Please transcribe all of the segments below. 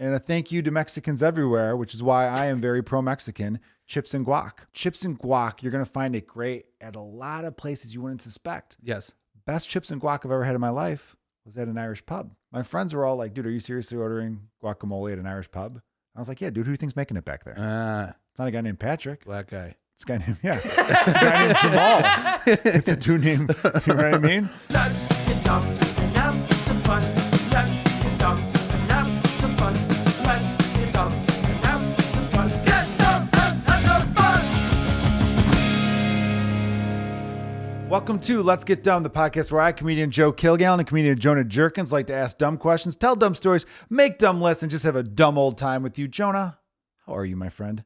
And a thank you to Mexicans everywhere, which is why I am very pro-Mexican, chips and guac. Chips and guac, you're going to find it great at a lot of places you wouldn't suspect. Yes. Best chips and guac I've ever had in my life was at an Irish pub. My friends were all like, dude, are you seriously ordering guacamole at an Irish pub? I was like, yeah, dude, who do you think's making it back there? It's not a guy named Patrick. Black guy. It's a guy named, it's a guy named Jamal. It's a dude named, you know what I mean? Let's get dumb and have some fun. Let's get dumb and have some fun. Let's get dumb and have some fun. Get dumb and have some fun. Welcome to Let's Get Dumb, the podcast where I, comedian Joe Kilgallon and comedian Jonah Jurkens, like to ask dumb questions, tell dumb stories, make dumb lists, and just have a dumb old time with you. Jonah, how are you, my friend?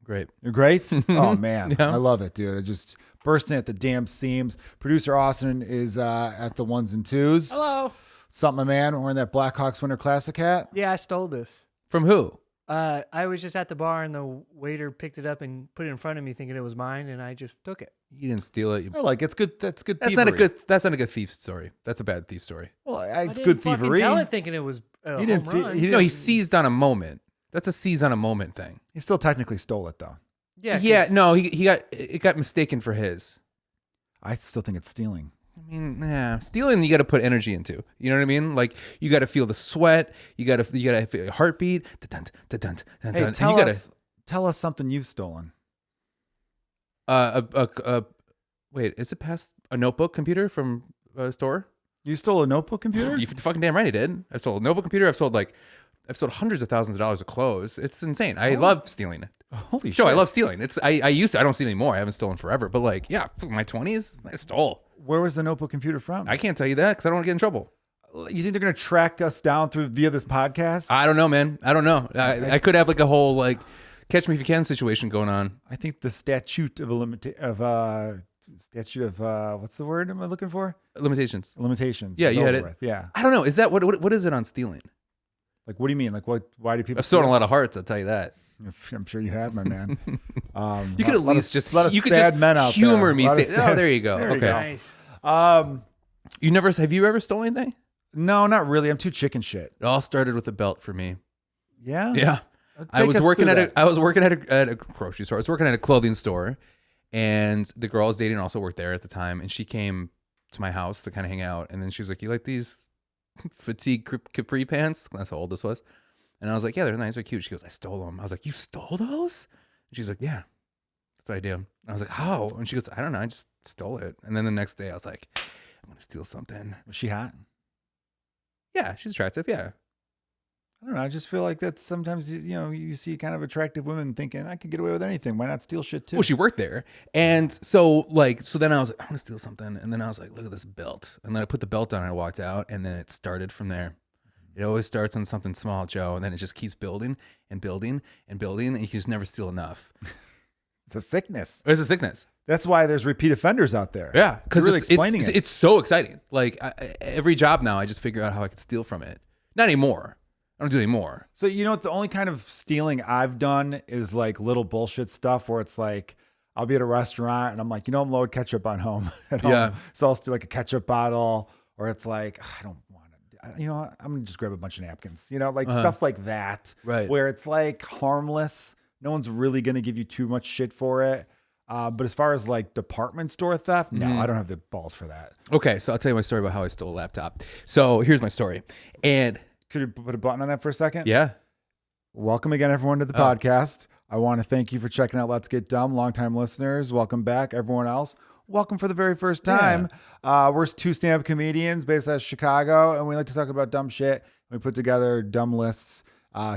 Great. You're great? Oh, man. Yeah. I love it, dude. I just bursting at the damn seams. Producer Austin is at the ones and twos. Hello. Something, my man, wearing that Blackhawks Winter Classic hat. Yeah, I stole this. From who? I was just at the bar and the waiter picked it up and put it in front of me thinking it was mine, and I just took it. You didn't steal it. I like it. It's good. That's good That's thievery. That's not a good thief story. That's a bad thief story. Well, I it's didn't good fucking thievery. Tell it thinking it was a He didn't home see- run. he No, he seized on a moment. That's a seize on a moment thing. He still technically stole it, though. Yeah, no, it got mistaken for his. I still think it's stealing. I mean, yeah, stealing you got to put energy into. You know what I mean? Like you got to feel the sweat. You got to feel your heartbeat. Hey, tell us something you've stolen. Wait, is it past a notebook computer from a store? You stole a notebook computer? You fucking damn right I did. I sold a notebook computer. I've sold hundreds of thousands of dollars of clothes. It's insane. I love stealing. Holy shit. Joe, I love stealing. I used to. I don't steal anymore. I haven't stolen forever. But like, yeah, my 20s, I stole. Where was the notebook computer from? I can't tell you that because I don't want to get in trouble. You think they're going to track us down via this podcast? I don't know, man. I don't know. I could have like a whole like catch me if you can situation going on. I think the statute of what's the word am I looking for? Limitations. Limitations. Yeah, is you had over it. with. Yeah. I don't know. Is that what is it on stealing? Like, what do you mean? Like, what? Why do people? I've stolen a steal? lot of hearts. I'll tell you that. I'm sure you have, my man. You could at least just let us you could sad just men out humor there. me. Lot of Say, sad- oh, there you go. There you Okay. go. Nice. Have you ever stolen anything? No, not really. I'm too chicken shit. It all started with a belt for me. Yeah. Yeah. I was working at a grocery store. I was working at a clothing store, and the girl I was dating also worked there at the time. And she came to my house to kind of hang out. And then she was like, "You like these fatigue capri pants?" That's how old this was. And I was like, "Yeah, they're nice. They're cute." She goes, "I stole them." I was like, "You stole those?" And she's like, "Yeah, that's what I do." And I was like, "How?" And she goes, "I don't know. I just stole it." And then the next day, I was like, "I'm gonna steal something." Was she hot? Yeah, she's attractive. Yeah. I don't know. I just feel like that sometimes, you see kind of attractive women thinking, I could get away with anything. Why not steal shit too? Well, she worked there. And so then I was like, I want to steal something. And then I was like, look at this belt. And then I put the belt on and I walked out, and then it started from there. It always starts on something small, Joe. And then it just keeps building and building and building. And you can just never steal enough. It's a sickness. It's a sickness. That's why there's repeat offenders out there. Yeah. Because really explaining it. It's so exciting. Like every job now, I just figure out how I could steal from it. Not anymore. I don't do any more. So you know what? The only kind of stealing I've done is like little bullshit stuff where it's like, I'll be at a restaurant and I'm like, I'm low ketchup on home at home. Yeah. So I'll steal like a ketchup bottle, or it's like, I don't want to, I'm going to just grab a bunch of napkins, stuff like that. Right. Where it's like harmless. No one's really going to give you too much shit for it. But as far as like department store theft, no, I don't have the balls for that. Okay. So I'll tell you my story about how I stole a laptop. So here's my story. And Could you put a button on that for a second? yeah. Welcome again, everyone, to the podcast. I want to thank you for checking out Let's Get Dumb. Longtime listeners, welcome back. Everyone else, welcome for the very first time. We're two stand-up comedians based out of Chicago, and we like to talk about dumb shit. We put together dumb lists.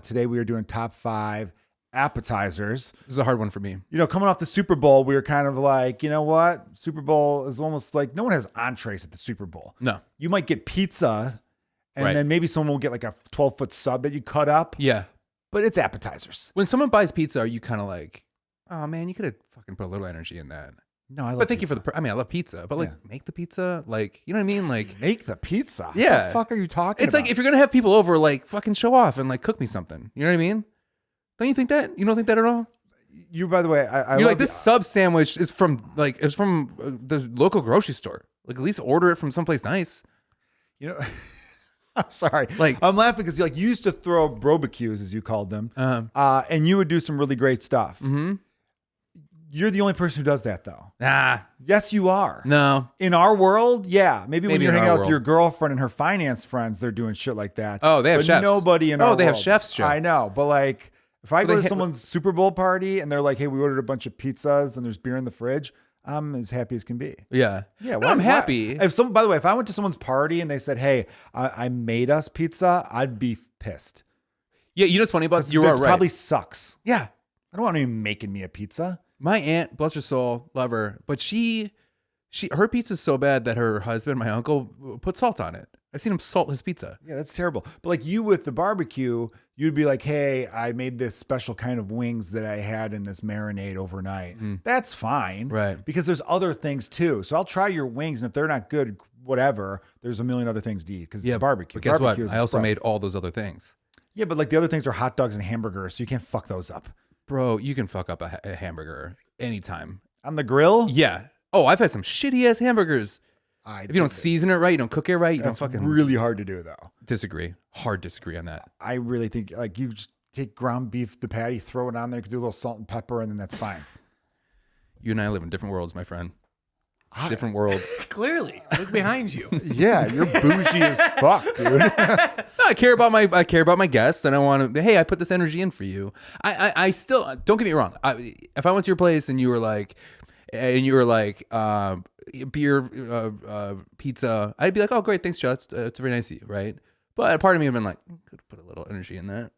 Today we are doing top 5 appetizers. This is a hard one for me. Coming off the Super Bowl, we were kind of like, you know what? Super Bowl is almost like no one has entrees at the Super Bowl. No. You might get pizza, and Right. then maybe someone will get like a 12-foot sub that you cut up. Yeah. But it's appetizers. When someone buys pizza, are you kind of like, oh man, you could have fucking put a little energy in that? No, I love But thank you pizza. for I love pizza, but like make the pizza, like, you know what I mean? Like, Make the pizza. Yeah. What the fuck are you talking it's about? like if you're going to have people over, like fucking show off and like cook me something. You know what I mean? Don't you think that? You don't think that at all? you, by the way, I You're love like, this sub sandwich is from the local grocery store. Like, at least order it from someplace nice. you know, I'm sorry. Like- I'm laughing because like you used to throw barbecues, as you called them, and you would do some really great stuff. Mm-hmm. You're the only person who does that, though. Nah, Yes, you are. no. In our world, yeah. Maybe when Maybe you're in hanging our out with world. your girlfriend and her finance friends, they're doing shit like that. Oh, they have but chefs. Nobody in our Oh, they have world. chefs, Joe. I know, but like if I But go they to someone's Super Bowl party and they're like, "Hey, we ordered a bunch of pizzas and there's beer in the fridge," I'm as happy as can be. Yeah. Yeah, No, I'm happy. If by the way, if I went to someone's party and they said, "Hey, I made us pizza," I'd be pissed. Yeah, you know what's funny about you That are right. probably sucks. Yeah. I don't want anyone making me a pizza. My aunt, bless her soul, love her, but her pizza's so bad that her husband, my uncle, put salt on it. I've seen him salt his pizza. Yeah, that's terrible. But like you with the barbecue, you'd be like, "Hey, I made this special kind of wings that I had in this marinade overnight." That's fine. Right. Because there's other things too. So I'll try your wings, and if they're not good, whatever, there's a million other things to eat because it's barbecue. But guess Barbecue what? is a I also spread. made all those other things. Yeah, but like the other things are hot dogs and hamburgers, so you can't fuck those up. Bro, you can fuck up a hamburger anytime. On the grill? Yeah. Oh, I've had some shitty ass hamburgers. If you don't think season it right, you don't cook it right, you don't that's fucking really hard to do though. disagree. Hard disagree on that. I really think like you just take ground beef, the patty, throw it on there, do a little salt and pepper, and then that's fine. You and I live in different worlds, my friend. Different worlds. Clearly, look behind you. Yeah, you're bougie as fuck, dude. No, I care about my guests, and I want to. Hey, I put this energy in for you. I still don't get me wrong. If I went to your place and you were like, beer, pizza, I'd be like, oh great, thanks, Joe. It's very nice of you, right? But a part of me would have been like, could put a little energy in that.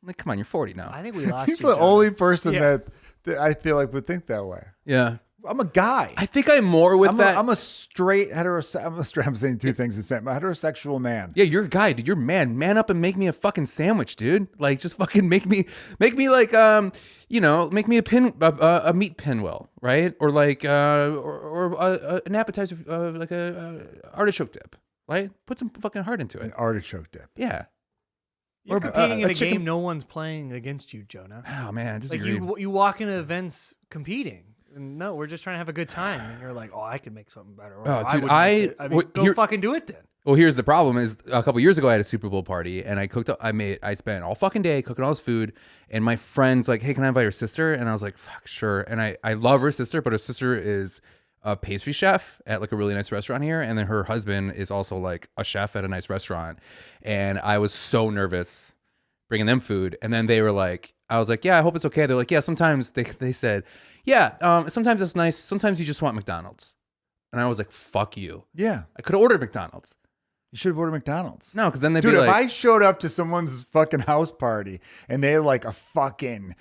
Like, come on, you're 40 now. I think we lost He's you, the Jonah. only person Yeah. that I feel like would think that way. Yeah, I'm a guy. I think I'm more with that. I'm a straight heterosexual. I'm saying two things the same. I'm a heterosexual man. Yeah, you're a guy, dude. You're man up and make me a fucking sandwich, dude. Like, just fucking make me like make me a meat pinwheel, right? Or like an appetizer, like a artichoke dip, right? Put some fucking heart into An it. artichoke dip. Yeah. You're Or, competing in a a chicken- game no one's playing against you, Jonah. Oh man, I Like disagree. you walk into events competing. And no, we're just trying to have a good time. And you're like, oh, I could make something better. Or, Oh, I dude, would make it." what- go here- fucking do it then. Well, here's the problem: is a couple years ago I had a Super Bowl party and I cooked. I spent all fucking day cooking all this food, and my friend's like, "Hey, can I invite your sister?" And I was like, "Fuck, sure." And I love her sister, but her sister is a pastry chef at like a really nice restaurant here, and then her husband is also like a chef at a nice restaurant, and I was so nervous bringing them food, and then they were like, I was like, "Yeah, I hope it's okay." They're like, "Yeah, sometimes," they said, "Yeah, sometimes it's nice. Sometimes you just want McDonald's." And I was like, "Fuck you." Yeah, I could have ordered McDonald's. you should have ordered McDonald's. No, because then they'd Dude, be if like, I showed up to someone's fucking house party and they had like a fucking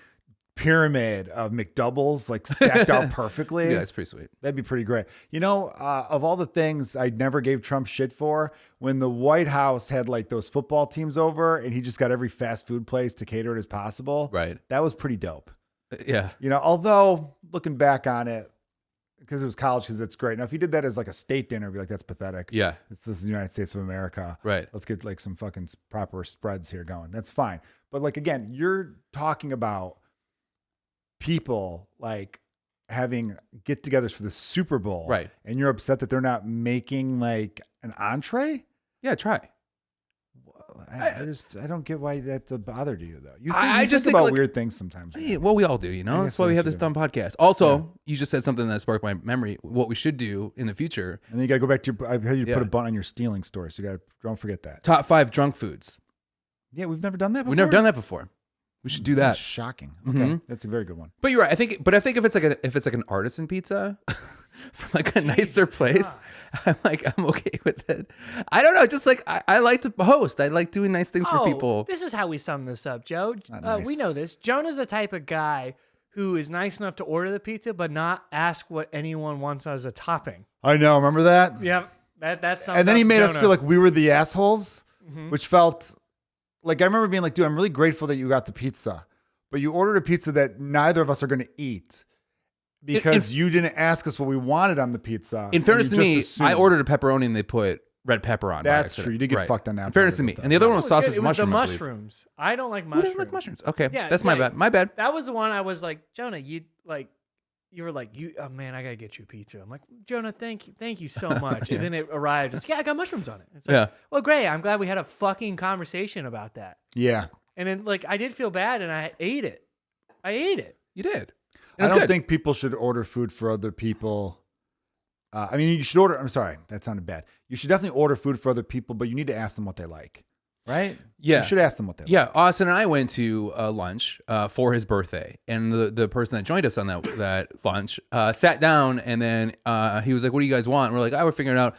pyramid of McDoubles like stacked out perfectly, yeah, it's pretty sweet. that'd be pretty great. You know, of all the things I never gave Trump shit for, when the White House had like those football teams over and he just got every fast food place to cater it as possible, Right. that was pretty dope. Yeah. You know, although looking back on it, because it was college, because it's great. Now, if you did that as like a state dinner, I'd be like, that's pathetic. Yeah. This is the United States of America. Right. Let's get like some fucking proper spreads here going. That's fine. But like, again, you're talking about people like having get-togethers for the Super Bowl. Right. And you're upset that they're not making like an entree? Yeah, try. I don't get why that's a bother to you though. You I think just think, about like- weird things sometimes. Yeah, well, we all do, you know? I That's guess why we that's have this true. dumb podcast. Also, you just said something that sparked my memory. What we should do in the future, And then you got to go back to your, I heard you Yeah. put a button on your stealing story. So you got to, don't forget that. top 5 drunk foods. Yeah, we've never done that before. We've never done that before. We should do That's that. shocking. Okay. Mhm. That's a very good one. But you're right. I think if it's like an artisan pizza from like a nicer place, I'm okay with it. I don't know. Just like I like to host. I like doing nice things for people. This is how we sum this up, Joe. not nice. We know this. Jonah's the type of guy who is nice enough to order the pizza, but not ask what anyone wants as a topping. I know. Remember that? Yep. That sums And then up he made us Jonah. feel like we were the assholes, Mm-hmm. which felt like I remember being like, dude, I'm really grateful that you got the pizza, but you ordered a pizza that neither of us are going to eat because you didn't ask us what we wanted on the pizza. In fairness and to you me, just I assumed. ordered a pepperoni and they put red pepper on. by That's accident. true. You did get Right. fucked on that In fairness part to of me, it, and the other though. one was It was sausage good. It was mushroom. the I believe. mushrooms. I don't like Who mushrooms. doesn't like mushrooms? Okay, Yeah, that's my yeah. bad. My bad. That was the one I was like, Jonah, you you were like, oh man, I gotta get you a pizza. I'm like, Jonah, thank you so much. And then it arrived. It's I got mushrooms on it. It's like, well, great. I'm glad we had a fucking conversation about that. Yeah. And then like I did feel bad, and I ate it. You did. I don't think people should order food for other people. I mean, you should order. I'm sorry, that sounded bad. You should definitely order food for other people, but you need to ask them what they like, right? Yeah, you should ask them what they like. Yeah, Austin and I went to lunch for his birthday, and the person that joined us on that lunch sat down, and then he was like, "What do you guys want?" And we're like, "I was figuring out."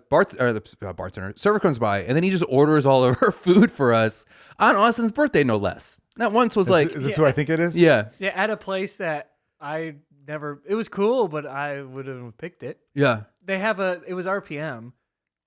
Bartender server comes by, and then he just orders all of our food for us on Austin's birthday, no less. That once was Is this who I think it is? Yeah, at a place that I never. It was cool, but I wouldn't have picked it. Yeah, they have it was RPM.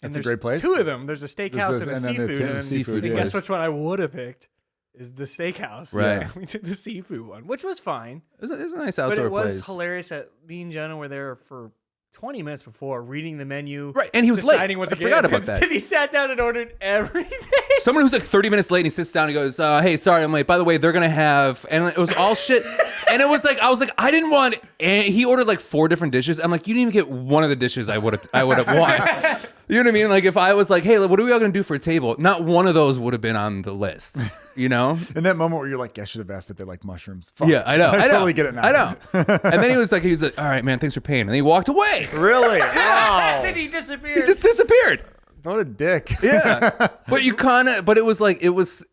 That's a great place. Two of them. There's a steakhouse and a seafood. Seafood. And guess which one I would have picked is the steakhouse. Right. Yeah. We did the seafood one, which was fine. It's a nice outdoor place. But it was hilarious that me and Jonah were there for 20 minutes before reading the menu. Right, and he was deciding late. What to I forgot about that. Then he sat down and ordered everything. Someone who's like 30 minutes late, and he sits down and he goes, "Hey, sorry, I'm late. By the way, they're gonna have," and it was all shit. And it was like I was like, I didn't want. And he ordered like 4 different dishes. I'm like, you didn't even get one of the dishes I would have wanted. You know what I mean? Like if I was like, hey, what are we all gonna do for a table? Not one of those would have been on the list. You know? In that moment where you're like, I should have asked if they like mushrooms. Fuck. Yeah, I know. I totally get it now. I know. And then he was like, all right, man, thanks for paying. And then he walked away. Really? Then he disappeared. He just disappeared. What a dick. Yeah. But you but it was like it was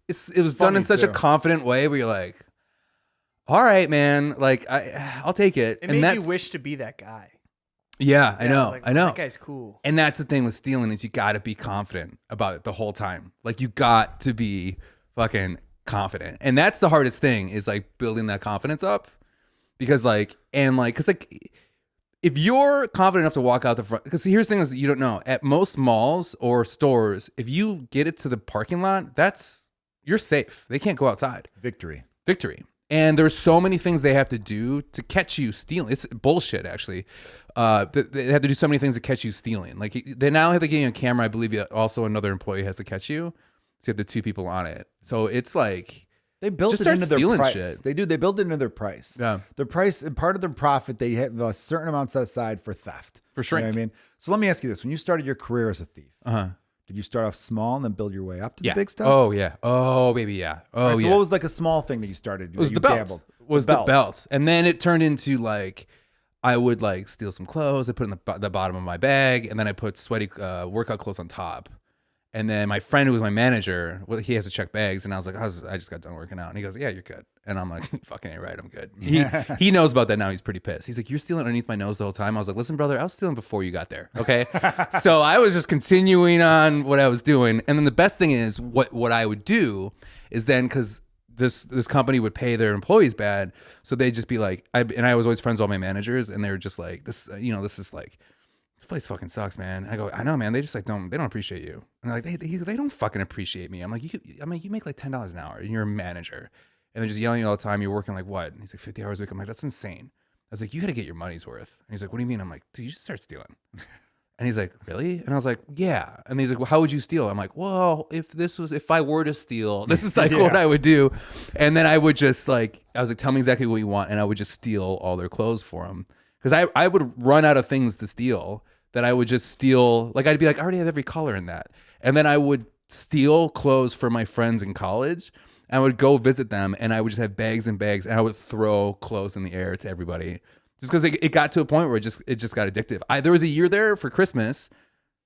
done in such a too. confident way where you're like, all right, man, like I'll take it. It made you wish to be that guy. Yeah, I know. Like, I know. That guy's cool. And that's the thing with stealing is you got to be confident about it the whole time. Like you got to be fucking confident. And that's the hardest thing is like building that confidence up because if you're confident enough to walk out the front, because here's the thing is that you don't know at most malls or stores, if you get it to the parking lot, you're safe. They can't go outside. Victory. And there's so many things they have to do to catch you stealing. It's bullshit, actually. They have to do so many things to catch you stealing. Like they now have to get you on camera. I believe also another employee has to catch you. So you have the 2 people on it. So it's like they built just it into start their price. shit. They do. They build it into their price. Yeah. The price and part of their profit, they have a certain amount set aside for theft. For shrink. You know what I mean? So let me ask you this: when you started your career as a thief, Uh-huh. did you start off small and then build your way up to the big stuff? Oh yeah. Oh baby, yeah. Oh All right, so yeah. what was like a small thing that you started? It was the belt. The belt. And then it turned into like I would like steal some clothes. I put it in the bottom of my bag, and then I put sweaty workout clothes on top. And then my friend who was my manager, he has to check bags, and I was like, I just got done working out, and he goes, "Yeah, you're good." And I'm like, "Fucking ain't right, I'm good." He knows about that now. He's pretty pissed. He's like, "You're stealing underneath my nose the whole time." I was like, "Listen, brother, I was stealing before you got there." Okay, so I was just continuing on what I was doing, and then the best thing is what I would do is then because this company would pay their employees bad, so they'd just be like, I was always friends with all my managers, and they were just like, this is like. This place fucking sucks, man. I go, I know, man. They just like don't appreciate you. And they're like, they don't fucking appreciate me. I'm like, you make like $10 an hour and you're a manager. And they're just yelling at you all the time. You're working like what? And he's like 50 hours a week. I'm like, that's insane. I was like, you got to get your money's worth. And he's like, what do you mean? I'm like, dude, you just start stealing. And he's like, really? And I was like, yeah. And he's like, well, how would you steal? I'm like, well, if I were to steal, this is like what I would do. And then I would just like, I was like, tell me exactly what you want. And I would just steal all their clothes for them. Because I would run out of things to steal that I would just steal. Like, I'd be like, I already have every color in that. And then I would steal clothes for my friends in college. I would go visit them, and I would just have bags and bags, and I would throw clothes in the air to everybody. Just because it got to a point where it just got addictive. There was a year there for Christmas.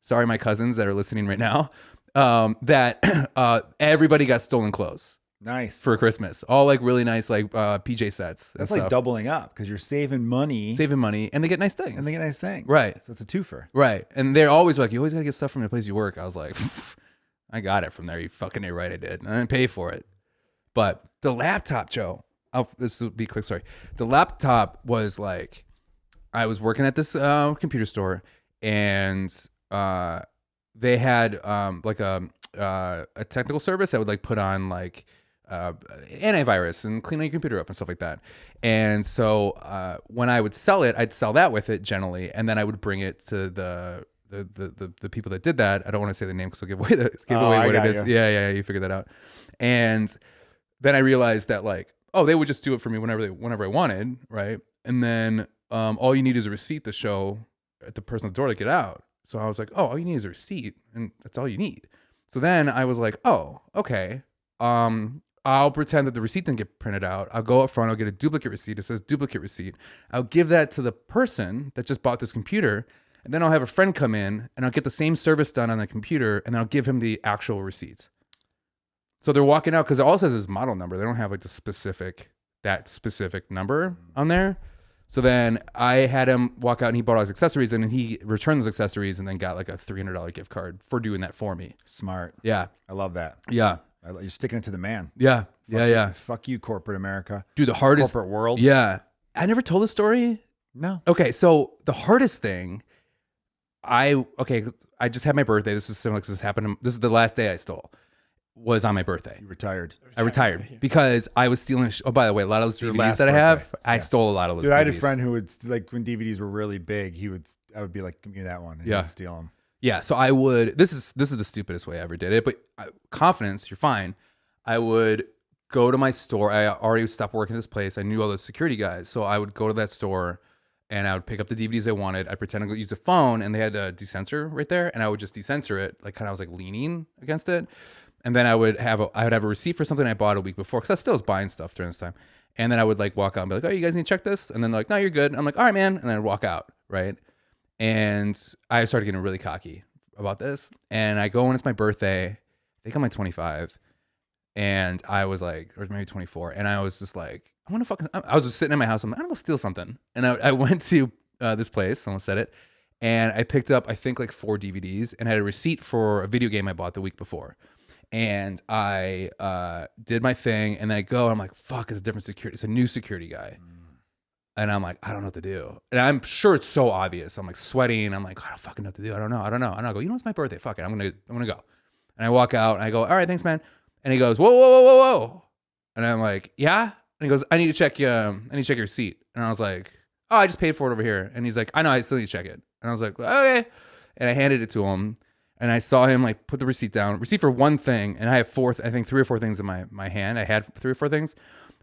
Sorry, my cousins that are listening right now. That everybody got stolen clothes. Nice. For Christmas. All like really nice like PJ sets. That's like doubling up because you're saving money. And they get nice things. Right. So it's a twofer. Right. And they're always like, you always gotta get stuff from the place you work. I was like, I got it from there. You fucking ain't right, I did. I didn't pay for it. But the laptop, Joe, this will be a quick story. The laptop was like, I was working at this computer store, and they had like a technical service that would like put on like antivirus and clean your computer up and stuff like that. And so when I would sell it, I'd sell that with it generally, and then I would bring it to the people that did that. I don't want to say the name because I'll give away what it is. Yeah, you figured that out. And then I realized that like, oh, they would just do it for me whenever I wanted, right? And then all you need is a receipt to show at the person at the door to get out. So I was like, oh, all you need is a receipt, and that's all you need. So then I was like, oh, okay. I'll pretend that the receipt didn't get printed out. I'll go up front. I'll get a duplicate receipt. It says duplicate receipt. I'll give that to the person that just bought this computer. And then I'll have a friend come in and I'll get the same service done on the computer. And then I'll give him the actual receipt. So they're walking out because it all says his model number. They don't have like that specific number on there. So then I had him walk out and he bought all his accessories and then he returned those accessories and then got like a $300 gift card for doing that for me. Smart. Yeah. I love that. Yeah. You're sticking it to the man. Yeah. Fuck you, corporate America. Dude, the hardest corporate world. Yeah. I never told the story. No. Okay. So the hardest thing, I just had my birthday. This is similar because this is the last day I stole. Was on my birthday. You retired. I retired because I was stealing. Oh, by the way, a lot of those Your DVDs last that I have, birthday. I stole a lot of those. Dude, DVDs. I had a friend who would, like, when DVDs were really big, I would be like, give me that one. And he'd steal them. Yeah. So I would, this is the stupidest way I ever did it, but confidence, you're fine. I would go to my store. I already stopped working at this place. I knew all the security guys. So I would go to that store and I would pick up the DVDs I wanted. I'd pretend to use a phone and they had a desensor right there. And I would just desensor it, like kind of was like leaning against it. And then I would have a receipt for something I bought a week before because I still was buying stuff during this time. And then I would like walk out and be like, oh, you guys need to check this? And then they're like, no, you're good. And I'm like, all right, man. And then I'd walk out, right? And I started getting really cocky about this. And I go when it's my birthday. I think I'm like 25. And I was like, or maybe 24. And I was just like, I was just sitting in my house. I'm like, I'm going to go steal something. And I went to this place. Someone said it. And I picked up, I think, like 4 DVDs and had a receipt for a video game I bought the week before. And I did my thing, and then I go, and I'm like, fuck, it's a different security. It's a new security guy. And I'm like, I don't know what to do. And I'm sure it's so obvious. I'm like sweating. I'm like, I don't fucking know what to do. I don't know. And I go, you know, it's my birthday. Fuck it. I'm gonna go. And I walk out, and I go, all right, thanks, man. And he goes, whoa. And I'm like, yeah? And he goes, I need to check your receipt. And I was like, oh, I just paid for it over here. And he's like, I know, I still need to check it. And I was like, okay. And I handed it to him. And I saw him like put the receipt down, receipt for one thing. And I have 3 or 4 things in my hand. I had 3 or 4 things.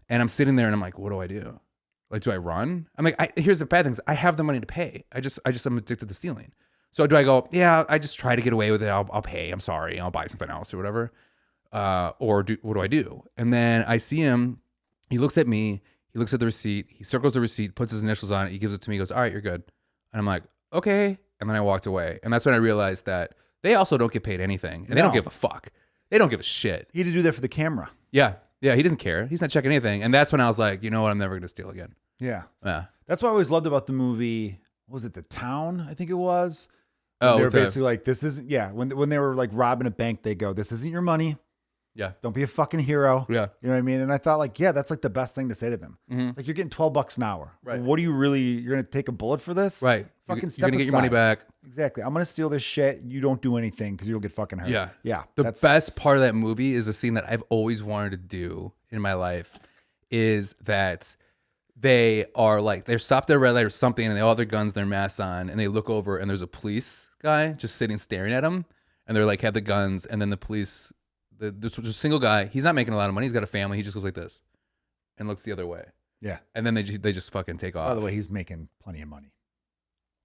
And I'm sitting there and I'm like, what do I do? Like, do I run? I'm like, here's the bad things. I have the money to pay. I'm addicted to stealing. So do I go, yeah, I just try to get away with it. I'll pay. I'm sorry. I'll buy something else or whatever. What do I do? And then I see him. He looks at me. He looks at the receipt. He circles the receipt, puts his initials on it. He gives it to me. He goes, all right, you're good. And I'm like, okay. And then I walked away. And that's when I realized that they also don't get paid anything. And they don't give a fuck. They don't give a shit. He had to do that for the camera. Yeah. Yeah. He doesn't care. He's not checking anything. And that's when I was like, you know what? I'm never going to steal again. Yeah. Yeah. That's what I always loved about the movie. What was it? The Town, I think it was. Oh, they were basically like, this isn't, when they were like robbing a bank, they go, this isn't your money. Yeah. Don't be a fucking hero. Yeah. You know what I mean? And I thought like, yeah, that's like the best thing to say to them. Mm-hmm. It's like, you're getting $12 an hour. Right. What do you really, you're going to take a bullet for this? Right. Fucking you're step going to get your aside. money back. Exactly. I'm going to steal this shit. You don't do anything because you'll get fucking hurt. Yeah. Yeah. The best part of that movie is a scene that I've always wanted to do in my life is that they're stopped at a red light or something and they all have their guns, their masks on, and they look over and there's a police guy just sitting staring at them. And they're like, have the guns. And then the police, there's a single guy. He's not making a lot of money. He's got a family. He just goes like this and looks the other way. Yeah. And then they just fucking take off. By the way, he's making plenty of money.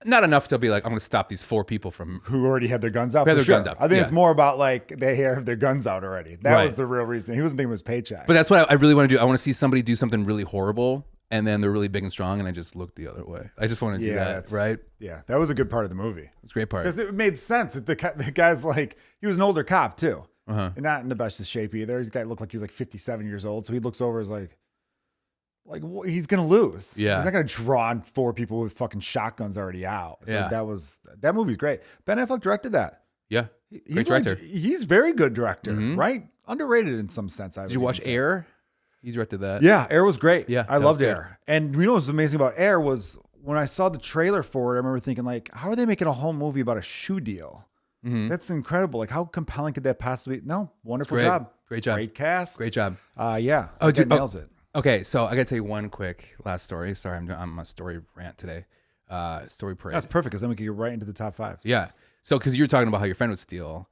Not enough to be like, I'm going to stop these 4 people from who already had their guns out. Who had for their sure. guns out, I think yeah. it's more about like they have their guns out already. That was the real reason. He wasn't thinking of his paycheck. But that's what I really want to do. I want to see somebody do something really horrible and then they're really big and strong and I just look the other way. I just want to do that, right? Yeah, that was a good part of the movie. It's a great part. Because it made sense. The guy's like, he was an older cop too. Uh-huh. And not in the best of shape either. This guy looked like he was like 57 years old. So he looks over as like he's going to lose. Yeah. He's not going to draw on 4 people with fucking shotguns already out. So yeah. that movie's great. Ben Affleck directed that. Yeah. He's Great director. He's very good director, Mm-hmm. right? Underrated in some sense. Did you watch Air? He directed that. Yeah, Air was great. Yeah, I loved Air. And you know what was amazing about Air was when I saw the trailer for it, I remember thinking like, how are they making a whole movie about a shoe deal? Mm-hmm. That's incredible. Like how compelling could that possibly be? No, wonderful great. job. Great job. Great cast. Great job. Yeah. Oh, dude, nails it. Okay, so I got to tell you one quick last story. Sorry, I'm a story rant today. Story parade. That's perfect because then we can get right into the top 5. Yeah. So, because you were talking about how your friend would steal,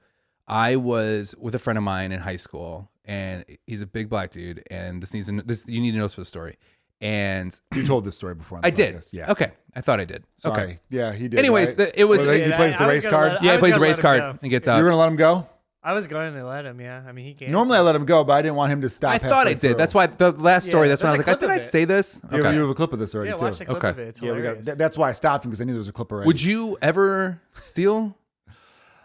I was with a friend of mine in high school, and he's a big black dude, and you need to know this for the story. And you told this story before. On the I did. podcast. Yeah. Okay. I thought I did. Sorry. Okay. Yeah, he did. Anyways, right? it was. He plays the race card. Yeah, he plays the race card and gets out. You're gonna let him go? I was going to let him. Yeah, I mean he can't. Normally I let him go, but I didn't want him to stop. I thought I halfway did. through. That's why the last story. Yeah, that's when I was there's like, a clip did of I it. say this? Yeah, you have a clip of this already Yeah, too. watch the clip Okay. of it. It's Yeah, hilarious. that's why I stopped him because I knew there was a clip already. Would you ever steal?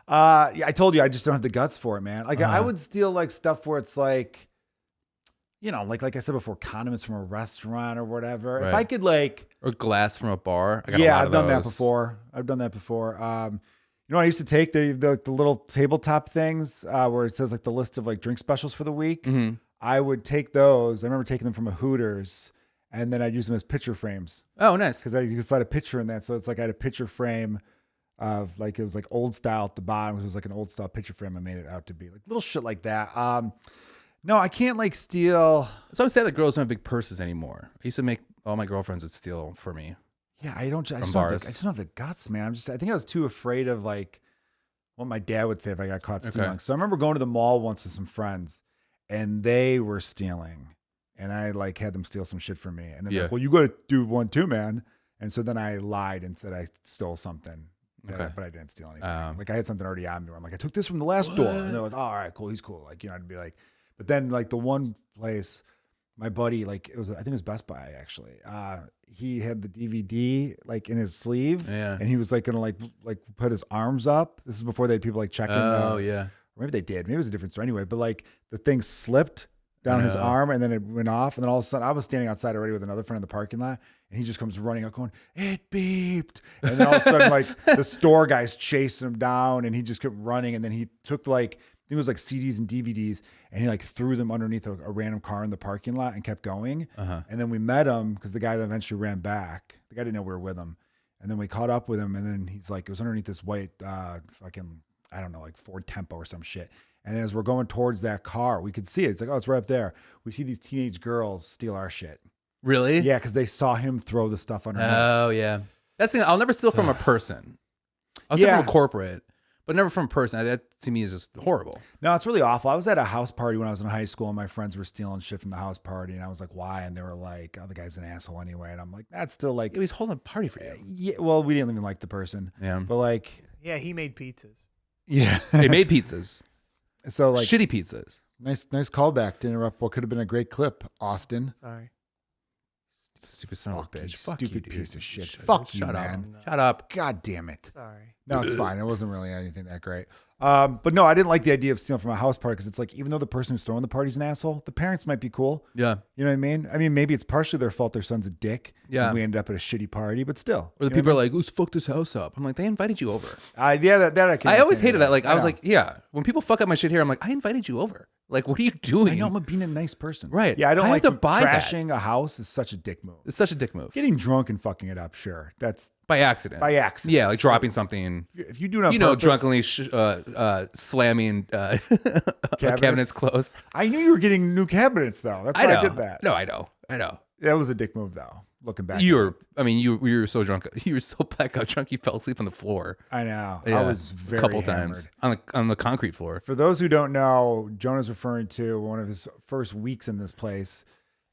Yeah, I told you I just don't have the guts for it, man. Like I would steal like stuff where it's like, like I said before, condiments from a restaurant or whatever. Right. If I could like, Or glass from a bar? I got a yeah, lot I've of done that those. before. You know what I used to take the little tabletop things where it says like the list of like drink specials for the week. Mm-hmm. I would take those. I remember taking them from a Hooters, and then I'd use them as picture frames Oh, nice. because you could slide a picture in that. So it's like I had a picture frame of like it was like old style at the bottom. It was like an old style picture frame. I made it out to be like little shit like that. No, I can't like steal. So I'm sad that girls don't have big purses anymore. I used to make all my girlfriends would steal for me. Yeah, I just don't bars. have the guts, man. I think I was too afraid of like what my dad would say if I got caught stealing. Okay. So I remember going to the mall once with some friends, and they were stealing, and I like had them steal some shit from me, and they're like, "Well, you got to do one too, man." And so then I lied and said I stole something, Okay. but I didn't steal anything. Like I had something already on me. Where I'm like, I took this from the last store, and they're like, "Oh, all right, cool, he's cool." Like I'd be like, but then like the one place. My buddy, like I think it was Best Buy actually. He had the DVD like in his sleeve, Yeah. and he was like gonna like put his arms up. This is before they had people like checking. Oh, yeah. Or maybe they did. Maybe it was a different store anyway. But like the thing slipped down his arm, and then it went off. And then all of a sudden, I was standing outside already with another friend in the parking lot, and he just comes running up, going, "It beeped!" And then all of a sudden, like the store guys chasing him down, and he just kept running. And then he took like. I think it was like CDs and DVDs, and he like threw them underneath a random car in the parking lot and kept going. And then we met him because the guy that eventually ran back, the guy didn't know we were with him. And then we caught up with him, and then he's like, it was underneath this white, fucking, I don't know, like Ford Tempo or some shit. And then as we're going towards that car, we could see it. It's like, oh, it's right up there. We see these teenage girls steal our shit. Really? Yeah, because they saw him throw the stuff underneath. Oh, yeah. That's the thing. I'll never steal from a person. I'll steal from a corporate. But never from a person. That to me is just horrible. No, it's really awful. I was at a house party when I was in high school, and my friends were stealing shit from the house party, and I was like, "Why?" And they were like, "Oh, the guy's an asshole anyway." And I'm like, "That's still like." He was holding a party for you. Yeah. Well, we didn't even like the person. Yeah. But like. Yeah, he made pizzas. Yeah. They made pizzas. So like. Shitty pizzas. Nice callback to interrupt what could have been a great clip, Austin. Sorry. Stupid son of a bitch. Fuck Stupid you, piece dude. of shit. Shut Fuck you, up. man. Shut up. God damn it. Sorry. No, it's fine. It wasn't really anything that great. But no, I didn't like the idea of stealing from a house party because it's like, even though the person who's throwing the party's an asshole, the parents might be cool. Yeah. You know what I mean? I mean, maybe it's partially their fault their son's a dick. Yeah. And we ended up at a shitty party, but still. Or the people are like, let's fuck this house up. I'm like, they invited you over. Yeah, that I can I always understand hated that. Like, I was know. like, yeah. When people fuck up my shit here, I'm like, I invited you over. Like, what are you doing? I know I'm being a nice person. Right. Yeah, I don't I have like to buy that. trashing a house is such a dick move. It's such a dick move. Getting drunk and fucking it up, sure. That's By accident. by accident. Yeah, like dropping something. If you do it on You know, purpose- drunkenly slamming cabinets closed. I knew you were getting new cabinets though. That's why I, did that. No, I know. That was a dick move though. Looking back, You at were, it. I mean, you were so drunk. You were so blackout drunk. You fell asleep on the floor. I know. Yeah, I was very a couple hammered. times on the concrete floor. For those who don't know, Jonah's referring to one of his first weeks in this place.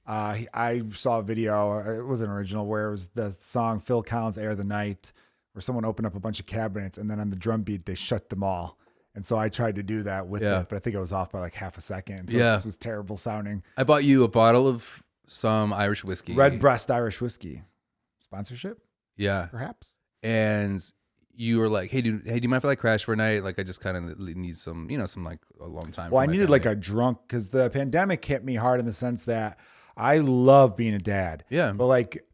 I saw a video. It wasn't original, where it was the song Phil Collins' "Air of the Night," where someone opened up a bunch of cabinets and then on the drum beat they shut them all. And so I tried to do that with it, but I think I was off by like half a second. So this was terrible sounding. I bought you a bottle of some Irish whiskey. Redbreast Irish whiskey. Sponsorship? Yeah. Perhaps? And you were like, hey, do you mind if I like crash for a night? Like, I just kind of need some, some like a long time. Well, for I my needed family. like a drunk, because the pandemic hit me hard in the sense that I love being a dad. Yeah. But like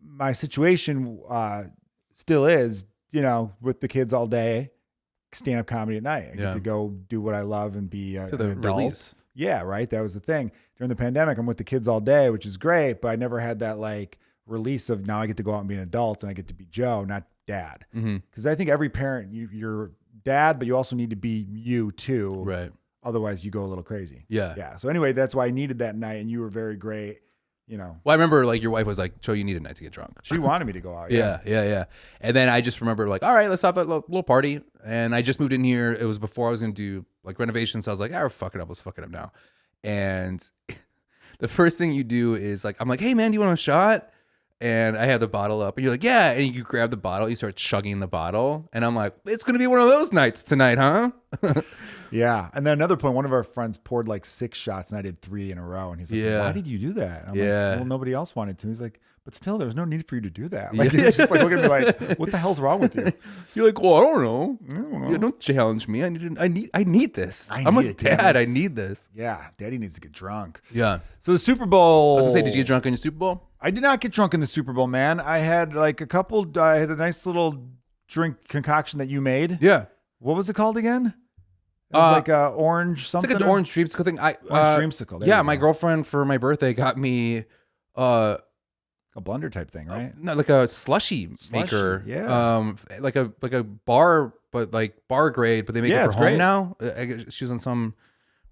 my situation still is, with the kids all day, stand-up comedy at night. I get to go do what I love and be to an the adult. release. Yeah, right. That was the thing. During the pandemic, I'm with the kids all day, which is great, but I never had that like release of now I get to go out and be an adult and I get to be Joe, not dad. Because I think every parent, you're dad, but you also need to be you too. Right. Otherwise, you go a little crazy. Yeah. Yeah. So anyway, that's why I needed that night, and you were very great. Well, I remember like your wife was like, Joe, you need a night to get drunk. She wanted me to go out. Yeah. And then I just remember like, all right, let's have a little party. And I just moved in here. It was before I was going to do like renovations. So I was like, fuck it up. Let's fuck it up now. And the first thing you do is like, I'm like, hey man, do you want a shot? And I have the bottle up, and you're like, yeah. And you grab the bottle, you start chugging the bottle, and I'm like, it's gonna be one of those nights tonight, huh? Yeah. And then another point, one of our friends poured like 6 shots, and I did 3 in a row. And he's like, why did you do that? I'm like, well, nobody else wanted to. He's like, but still, there's no need for you to do that. Like, he's just like looking at me like, what the hell's wrong with you? You're like, well, I don't know. Yeah, don't challenge me. I need this. I'm a dad. I need this. Yeah, Daddy needs to get drunk. Yeah. So the Super Bowl. I was gonna say, did you get drunk in your Super Bowl? I did not get drunk in the Super Bowl, man. I had like I had a nice little drink concoction that you made. Yeah. What was it called again? It was like a orange something. It's like an orange dreamsicle thing. Orange dreamsicle. Yeah, my girlfriend for my birthday got me a blender type thing, right? No, like a slushy maker. Yeah. Like a bar, but like bar grade, but they make it for home great. now. She was on some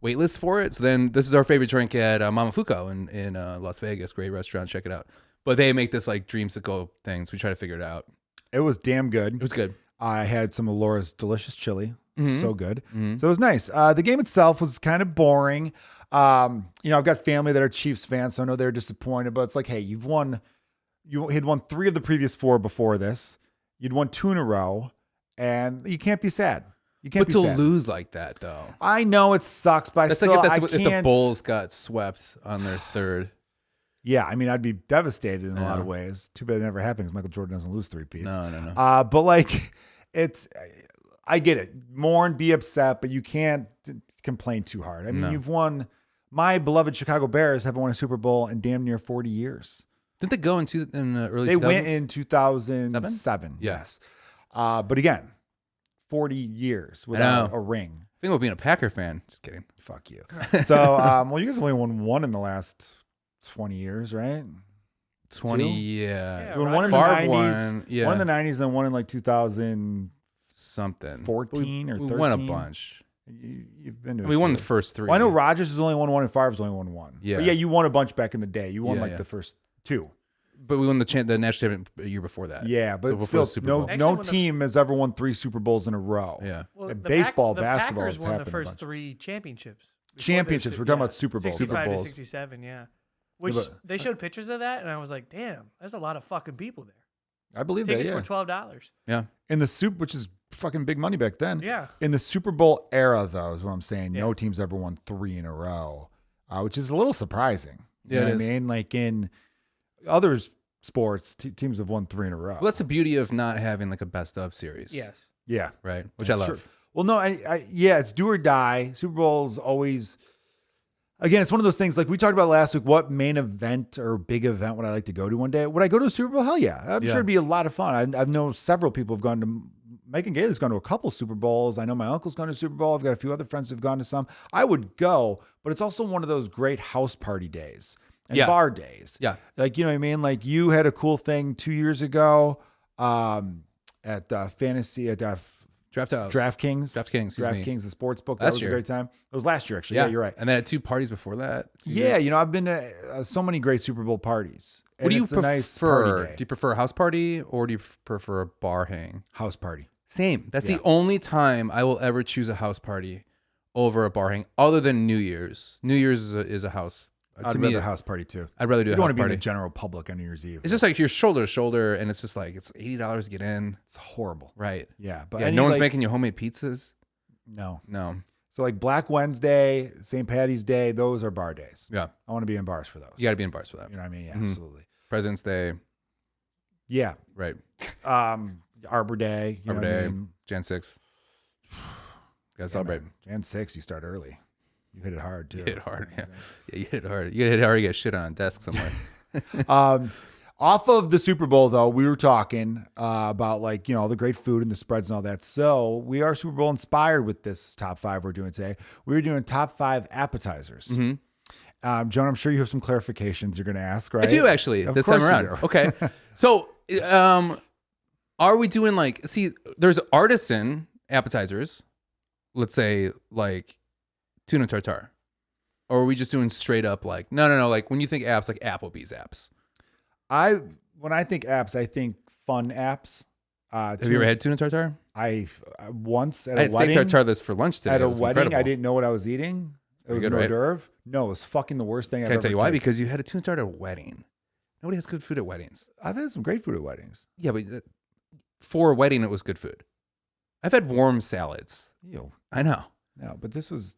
wait list for it. So then this is our favorite drink at Mama Fuko in Las Vegas. Great restaurant. Check it out. But they make this like dreamsicle thing. So we try to figure it out. It was damn good. It was good. I had some of Laura's delicious chili. So good. So it was nice. The game itself was kind of boring. I've got family that are Chiefs fans, so I know they're disappointed, but it's like, hey, you had won 3 of the previous 4 before this. You'd won 2 in a row, and you can't be sad. You can't But be to sad. lose like that, though. I know it sucks, but That's I like if can't. the Bulls got swept on their 3rd. Yeah, I mean, I'd be devastated in a lot of ways. Too bad it never happens. Michael Jordan doesn't lose 3-peats. No. But like, I get it. Mourn, be upset, but you can't complain too hard. I mean, you've won. My beloved Chicago Bears haven't won a Super Bowl in damn near 40 years. Didn't they go in the early 2000s? They went in 2007. Yes. But again, 40 years without a ring. Think about being a Packer fan. Just kidding. Fuck you. So, well, you guys have only won 1 in the last 20 years, right? 20, yeah. You won 1 in the 90s. 1 in the 90s, then 1 in like 2000 something. 14 or 13. We won a bunch. You've been to. We won the first 3. Well, I know Rodgers has only won 1 and Favre has only won 1. Yeah, but yeah, you won a bunch back in the day. You won the first 2. But we won the national championship a year before that. Yeah, but so still, no team has ever won 3 Super Bowls in a row. Yeah. Well, basketball, the basketball. Packers won the first 3 championships. Championships. We're talking about Super Bowls. 65 Super Bowls. to 67, yeah. Which they showed pictures of that, and I was like, damn, there's a lot of fucking people there. I believe that. Tickets were $12. Yeah. In the Super, which is fucking big money back then. Yeah. In the Super Bowl era, though, is what I'm saying. No team's ever won 3 in a row, which is a little surprising. You know what I mean? Like in other sports, teams have won 3 in a row. Well, that's the beauty of not having like a best of series. Yes. Yeah. Right. Which I love. True. Well, no, it's do or die. Super Bowl's always, again, it's one of those things like we talked about last week. What main event or big event would I like to go to one day? Would I go to a Super Bowl? Hell yeah. I'm sure it'd be a lot of fun. I know several people have gone to, Megan Gailey's gone to a couple Super Bowls. I know my uncle's gone to a Super Bowl. I've got a few other friends who've gone to some. I would go, but it's also one of those great house party days and bar days. Yeah. Like, you know what I mean? Like you had a cool thing 2 years ago at Fantasy, at DraftKings, the sports book. That was a great time. It was last year, actually. Yeah, you're right. And then at 2 parties before that. Yeah, I've been to so many great Super Bowl parties. What do you prefer? Nice party day. Do you prefer a house party or do you prefer a bar hang? House party. Same. That's the only time I will ever choose a house party over a bar hang, other than New Year's. New Year's is a house. I'd rather a house party too. I'd rather do a house party. You don't want to be in the general public on New Year's Eve. It's just like you're shoulder to shoulder, and it's just like it's $80 to get in. It's horrible. Right. Yeah, but no one's making you homemade pizzas. No. So like Black Wednesday, St. Patty's Day, those are bar days. Yeah. I want to be in bars for those. You got to be in bars for that. You know what I mean? Yeah, absolutely. President's Day. Yeah. Right. Arbor Day. Arbor Day. Jan 6th. Gotta celebrate. Man. Jan 6th, you start early. You hit it hard too. You hit it hard, yeah. You hit it hard. You hit it hard, you get shit on a desk somewhere. Off of the Super Bowl, though, we were talking about all the great food and the spreads and all that. So we are Super Bowl inspired with this top 5 we're doing today. We're doing top 5 appetizers. Mm-hmm. John, I'm sure you have some clarifications you're going to ask, right? I do actually this time around. Okay. So are we doing there's artisan appetizers, let's say like tuna tartare, or are we just doing straight up no, like when you think apps, like Applebee's apps? When I think apps, I think fun apps. Have you ever had tuna tartare? I once at I a had wedding. steak tartare this for lunch today. At a wedding, incredible. I didn't know what I was eating. It was good, an hors right? d'oeuvre. No, it was fucking the worst thing I've Can I ever tell you why? tasted. Because you had a tuna tartar at a wedding. Nobody has good food at weddings. I've had some great food at weddings. Yeah, but for a wedding, it was good food. I've had warm salads. Ew. I know. No, but this was.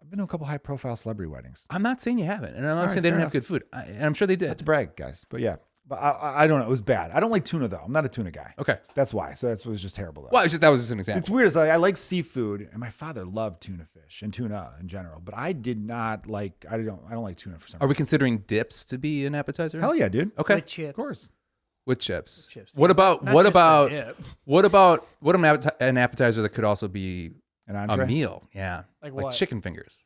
I've been to a couple high-profile celebrity weddings. I'm not saying you haven't, and I'm not All saying right, they fair didn't have enough. good food. And I'm sure they Not did. to brag, guys, but yeah. But I don't know. It was bad. I don't like tuna though. I'm not a tuna guy. Okay. That's why. So it was just terrible though. Well, that was just an example. It's weird. It's like I like seafood, and my father loved tuna fish and tuna in general, but I did not like. I don't like tuna for some Are we reason. considering dips to be an appetizer? Hell yeah, dude. Okay. With chips. Of course. With chips. Chips, What yeah. about Not what just the about dip. what an appetizer that could also be An a entree. meal? Yeah. Like Like what? chicken fingers.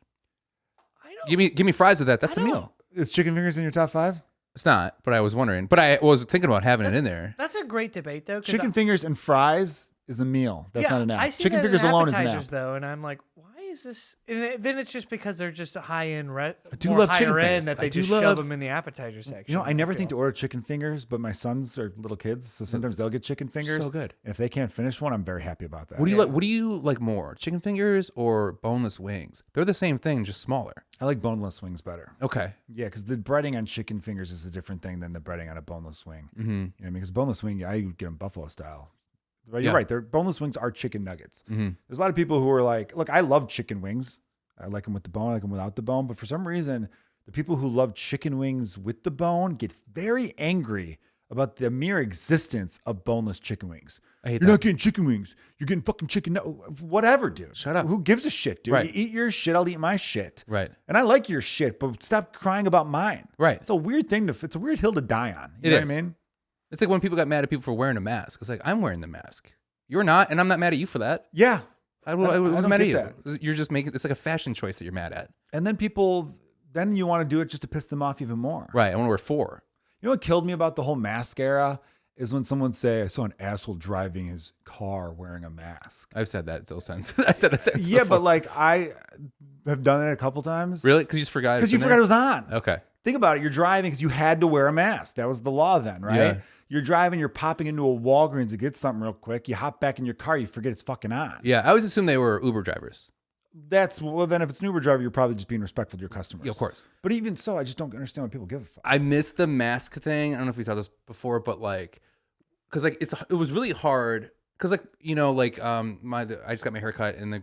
I don't. Give me fries with that. That's I a don't- meal. Is chicken fingers in your top 5? It's not, but I was wondering. But I was thinking about having it in there. That's a great debate though. 'cause Chicken fingers and fries is a meal. That's not an I app. see Chicken that fingers in alone is an app. appetizers, though, and I'm like, why is this? And then it's just because they're just a high end, do more love chicken higher fingers. end that I they do just love- shove them in the appetizer section. You know, I never think to feel. order chicken fingers, but my sons are little kids, so sometimes they'll get chicken fingers. So good. And if they can't finish one, I'm very happy about that. What do you like? What do you like more, chicken fingers or boneless wings? They're the same thing, just smaller. I like boneless wings better. Okay. Yeah, because the breading on chicken fingers is a different thing than the breading on a boneless wing. Mm-hmm. You know what I mean? Because boneless wing, I get them buffalo style. But Yeah. you're right. They're boneless wings are chicken nuggets. Mm-hmm. There's a lot of people who are like, look, I love chicken wings. I like them with the bone. I like them without the bone. But for some reason, the people who love chicken wings with the bone get very angry about the mere existence of boneless chicken wings. I hate You're that. not getting chicken wings. You're getting fucking chicken. Whatever, dude. Shut up. Who gives a shit, dude? Right. You eat your shit. I'll eat my shit. Right. And I like your shit, but stop crying about mine. Right. It's a weird thing it's a weird hill to die on. You It know is. what I mean? It's like when people got mad at people for wearing a mask. It's like, I'm wearing the mask. You're not, and I'm not mad at you for that. Yeah. I don't was mad at you. get You're just making it's like a fashion choice that you're mad at. And then then you want to do it just to piss them off even more. Right. I want to wear 4. You know what killed me about the whole mask era is when someone say, I saw an asshole driving his car wearing a mask. I've said that those sense. I said that sentence Yeah, before. but like I have done it a couple times. Really? Because you just forgot. Because it's you in forgot there? it was on. Okay. Think about it. You're driving because you had to wear a mask. That was the law then, right? Yeah. You're driving, you're popping into a Walgreens to get something real quick. You hop back in your car, you forget it's fucking on. Yeah. I always assumed they were Uber drivers. Well, then if it's an Uber driver, you're probably just being respectful to your customers. Yeah, of course. But even so, I just don't understand why people give a fuck. I miss the mask thing. I don't know if we saw this before, but like, because like it was really hard. Because like I just got my hair cut and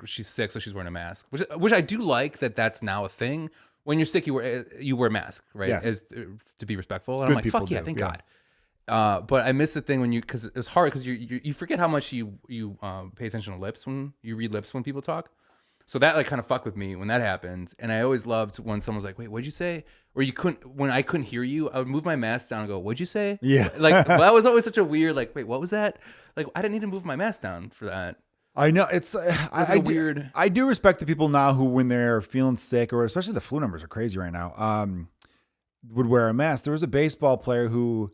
she's sick, so she's wearing a mask, which I do like that's now a thing. When you're sick, you wear a mask, right? Yes. To be respectful. And Good I'm like, people fuck yeah, do, thank yeah. God. But I miss the thing because it was hard because you forget how much you pay attention to lips when you read lips when people talk. So that like kind of fucked with me when that happened. And I always loved when someone was like, wait, what'd you say? Or when I couldn't hear you, I would move my mask down and go, what'd you say? Yeah. Like that was always such a weird, like, wait, what was that? Like I didn't need to move my mask down for that. I know it's weird. I do respect the people now who, when they're feeling sick, or especially the flu numbers are crazy right now, would wear a mask. There was a baseball player who,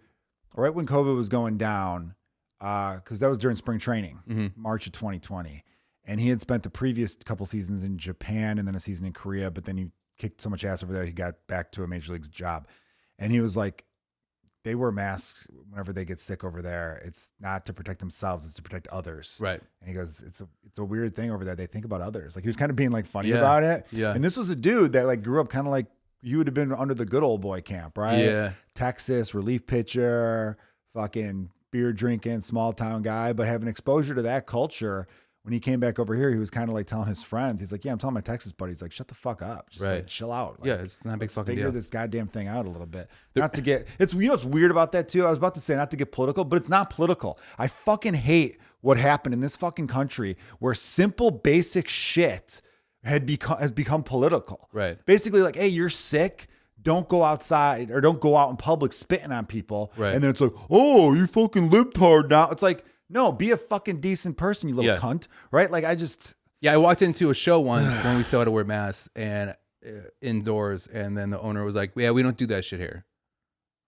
right when COVID was going down, because that was during spring training, March of 2020, and he had spent the previous couple seasons in Japan and then a season in Korea, but then he kicked so much ass over there, he got back to a major leagues job, and he was like, they wear masks whenever they get sick over there. It's not to protect themselves; it's to protect others. Right. And he goes, it's a weird thing over there. They think about others. Like he was kind of being like funny Yeah. about it. Yeah. And this was a dude that like grew up kind of like you would have been under the good old boy camp, right? Yeah. Texas relief pitcher, fucking beer drinking, small town guy, but having exposure to that culture. When he came back over here, he was kind of like telling his friends, he's like, yeah, I'm telling my Texas buddies, like, shut the fuck up. Just Right. like chill out. Like, Yeah, it's not a big let's fucking figure deal. this goddamn thing out a little bit. Not to get, it's, you know what's weird about that too? I was about to say not to get political, but it's not political. I fucking hate what happened in this fucking country where simple basic shit has become political. Right. Basically like, hey, you're sick. Don't go outside or don't go out in public spitting on people. Right. And then it's like, oh, you fucking libtard now. It's like, no, be a fucking decent person, you little Yeah. cunt. Right? Like Yeah, I walked into a show once when we still had to wear masks and indoors, and then the owner was like, "Yeah, we don't do that shit here."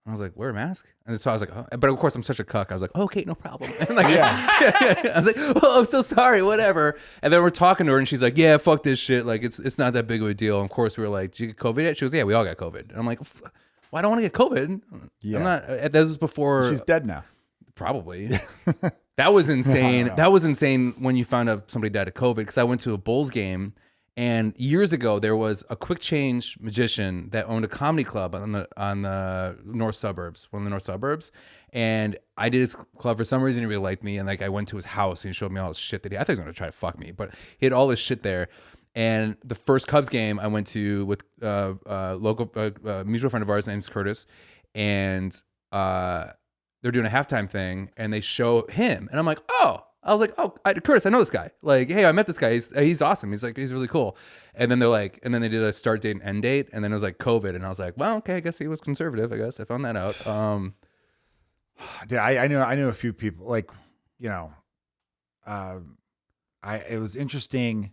I was like, "Wear a mask?" And so I was like, oh. But of course, I'm such a cuck. I was like, "Okay, no problem." And like, I was like, "Oh, I'm so sorry, whatever." And then we're talking to her, and she's like, "Yeah, fuck this shit. Like, it's not that big of a deal." And of course, we were like, "Did you get COVID yet?" She goes, "Yeah, we all got COVID." And I'm like, "Well, I don't want to get COVID." Yeah. I'm not. That was before. she's dead now. Probably. That was insane. That was insane when you found out somebody died of COVID, because I went to a Bulls game And years ago, there was a quick change magician that owned a comedy club on the north suburbs, one of the north suburbs. And I did his club for some reason. He really liked me, and like I went to his house and he showed me all his shit that I thought he was gonna try to fuck me, but he had all this shit there. And the first Cubs game I went to with local mutual friend of ours, named Curtis, and they're doing a halftime thing, and they show him, and I'm like, oh. I was like, Curtis, I know this guy. Like, hey, I met this guy. He's awesome. He's really cool. And then then they did a start date and end date, and then it was like COVID, and I was like, well, okay, I guess he was conservative. I guess I found that out. Dude, I knew a few people. Like, it was interesting,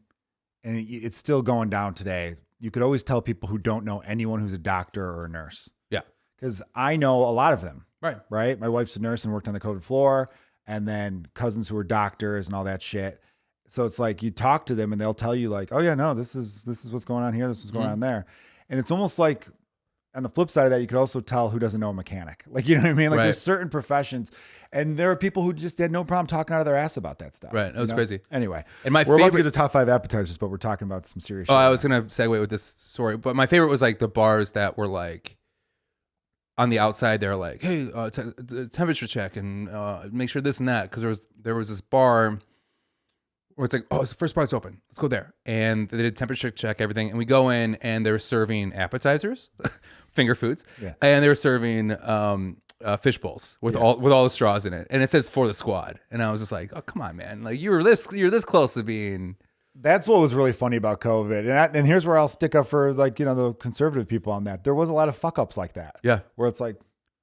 and it's still going down today. You could always tell people who don't know anyone who's a doctor or a nurse. Yeah, because I know a lot of them. Right. My wife's a nurse and worked on the COVID floor. And then cousins who are doctors and all that shit. So it's like you talk to them and they'll tell you like, oh yeah, no, this is what's going on here. This is what's going on there. And it's almost like on the flip side of that, you could also tell who doesn't know a mechanic. Like, you know what I mean? Like there's certain professions and there are people who just had no problem talking out of their ass about that stuff. Right. That was crazy. Anyway, and we're about to get to top 5 appetizers, but we're talking about some serious shit. I was going to segue with this story, but my favorite was like the bars that were like, on the outside, they're like, hey, temperature check and make sure this and that. Because there was this bar where it's like, oh, it's the first bar that's open. Let's go there. And they did temperature check, everything. And we go in and they're serving appetizers, finger foods. Yeah. And they were serving fish bowls with all the straws in it. And it says for the squad. And I was just like, oh, come on, man. Like you're this close to being... That's what was really funny about COVID. And here's where I'll stick up for like, the conservative people on that. There was a lot of fuck ups like that. Yeah. Where it's like,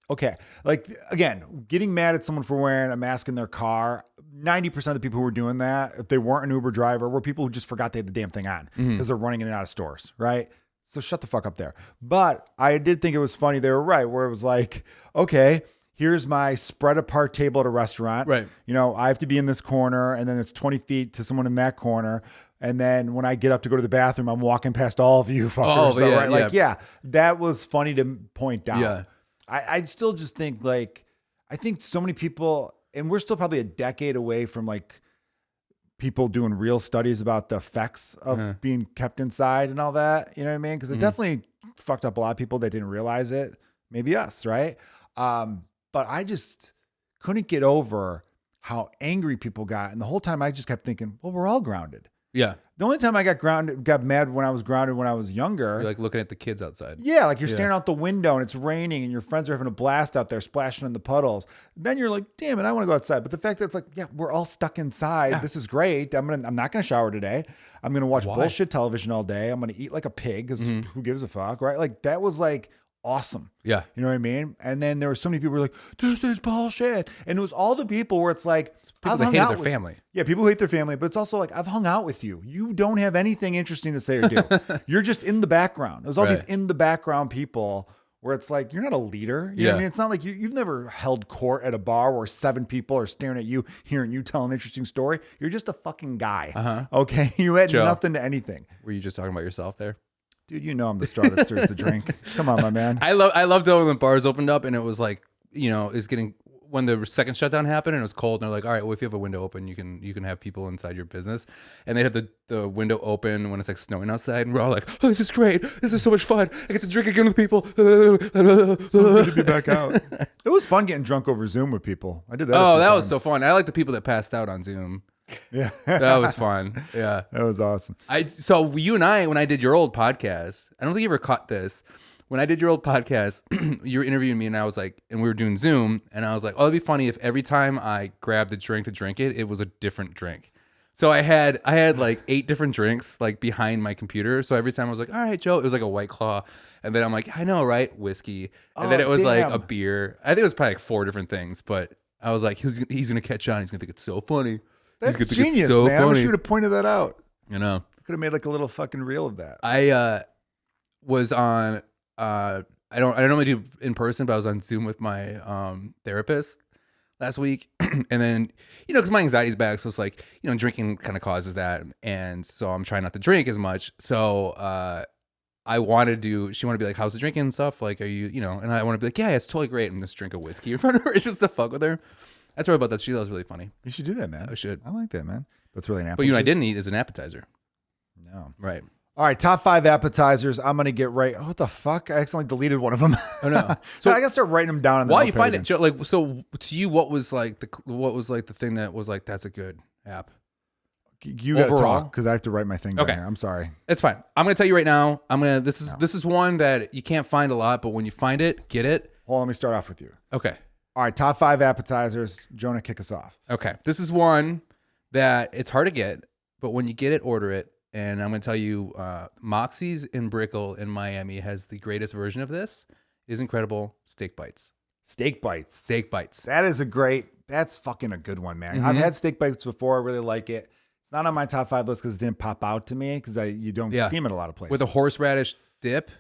okay, like again, getting mad at someone for wearing a mask in their car. 90% of the people who were doing that, if they weren't an Uber driver, were people who just forgot they had the damn thing on because they're running in and out of stores. Right. So shut the fuck up there. But I did think it was funny. They were right. Where it was like, okay, here's my spread apart table at a restaurant. Right. I have to be in this corner and then it's 20 feet to someone in that corner. And then when I get up to go to the bathroom, I'm walking past all of you fuckers. So, right? Like, that was funny to point out. Yeah. I still just think like, I think so many people, and we're still probably a decade away from like people doing real studies about the effects of being kept inside and all that. You know what I mean? Because it definitely fucked up a lot of people that didn't realize it. Maybe us, right? But I just couldn't get over how angry people got. And the whole time I just kept thinking, well, we're all grounded. Yeah. The only time I got mad when I was grounded when I was younger. You're like looking at the kids outside. Yeah. Like you're staring out the window and it's raining and your friends are having a blast out there splashing in the puddles. Then you're like, damn it, I want to go outside. But the fact that it's like, yeah, we're all stuck inside. Yeah. This is great. I'm not going to shower today. I'm going to watch bullshit television all day. I'm going to eat like a pig because who gives a fuck, right? Like that was like awesome. Yeah. You know what I mean? And then there were so many people who were like, this is bullshit. And it was all the people where it's like, people that hate their family. Yeah, people who hate their family, but it's also like, I've hung out with you. You don't have anything interesting to say or do. You're just in the background. There's all these in the background people where it's like, you're not a leader. You know what I mean? It's not like you've never held court at a bar where 7 people are staring at you, hearing you tell an interesting story. You're just a fucking guy. Okay? You had nothing to anything. Were you just talking about yourself there? Dude, I'm the straw that stirs the drink. Come on, my man. I loved it when bars opened up and it was like, when the second shutdown happened and it was cold and they're like, all right, well, if you have a window open, you can have people inside your business. And they had the window open when it's like snowing outside and we're all like, oh, this is great. This is so much fun. I get to drink again with people. So good to be back out. It was fun getting drunk over Zoom with people. I did that. Oh, that was so fun. I like the people that passed out on Zoom. Yeah. That was fun. Yeah. That was awesome. So you and I, when I did your old podcast, I don't think you ever caught this. When I did your old podcast, you were interviewing me and I was like, and we were doing Zoom and I was like, oh, it'd be funny if every time I grabbed a drink to drink it, it was a different drink. So I had like 8 different drinks like behind my computer. So every time I was like, all right, Joe, it was like a White Claw. And then I'm like, I know, right? Whiskey. And then it was like a beer. I think it was probably like 4 different things, but I was like, he's going to catch on. He's going to think it's so funny. That's genius, so man. Funny. I wish you would have pointed that out. You know, could have made like a little fucking reel of that. I was on. I don't normally do in person, but I was on Zoom with my therapist last week, and then because my anxiety's back, so it's like drinking kind of causes that, and so I'm trying not to drink as much. So she wanted to be like, how's the drinking and stuff? Like, are you And I want to be like, yeah, it's totally great. And just drink a whiskey in front of her. It's just to fuck with her. I told her about that. She thought it was really funny. You should do that, man. I should. I like that, man. That's really an appetizer. But I didn't eat as an appetizer. No. Right. All right, top 5 appetizers. I'm gonna get right. Oh, what the fuck? I accidentally deleted one of them. Oh no. So I gotta start writing them down. While you find it, Joe, like, so to you, what was like the thing that was like, that's a good app? You gotta overall? talk because I have to write my thing down Okay. here. I'm sorry. It's fine. I'm gonna tell you right now. This is one that you can't find a lot, but when you find it, get it. Hold on, let me start off with you. Okay. All right, top 5 appetizers. Jonah, kick us off. Okay. This is one that it's hard to get, but when you get it, order it. And I'm going to tell you, Moxie's in Brickell in Miami has the greatest version of this. It is incredible. Steak bites. Steak bites. Steak bites. That's fucking a good one, man. Mm-hmm. I've had steak bites before. I really like it. It's not on my top 5 list because it didn't pop out to me because you don't see them in a lot of places. With a horseradish dip.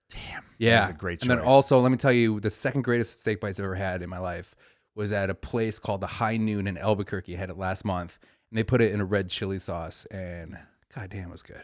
Damn. Yeah. That's a great choice. And then also, let me tell you, the second greatest steak bites I've ever had in my life was at a place called the High Noon in Albuquerque. I had it last month. And they put it in a red chili sauce. And God damn, it was good.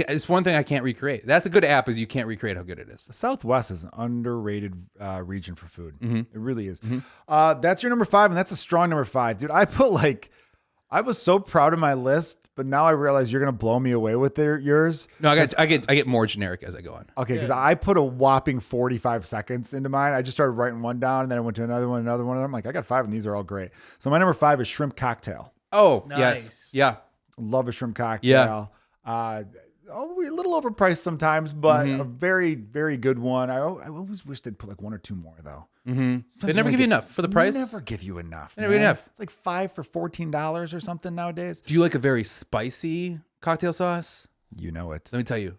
It's one thing I can't recreate. That's a good app is you can't recreate how good it is. The Southwest is an underrated region for food. Mm-hmm. It really is. That's your number 5, and that's a strong number 5. Dude, I was so proud of my list, but now I realize you're going to blow me away with yours. No, I get more generic as I go on. Okay, because I put a whopping 45 seconds into mine. I just started writing one down, and then I went to another one. I'm like, I got 5, and these are all great. So my number 5 is shrimp cocktail. Oh, Nice. yes. Yeah. Love a shrimp cocktail. A little overpriced sometimes, but a very, very good one. I always wish they'd put like 1 or 2 more though. They never give you enough for the price. They never give you enough. Never enough. It's like 5 for $14 or something nowadays. Do you like a very spicy cocktail sauce? You know it. Let me tell you,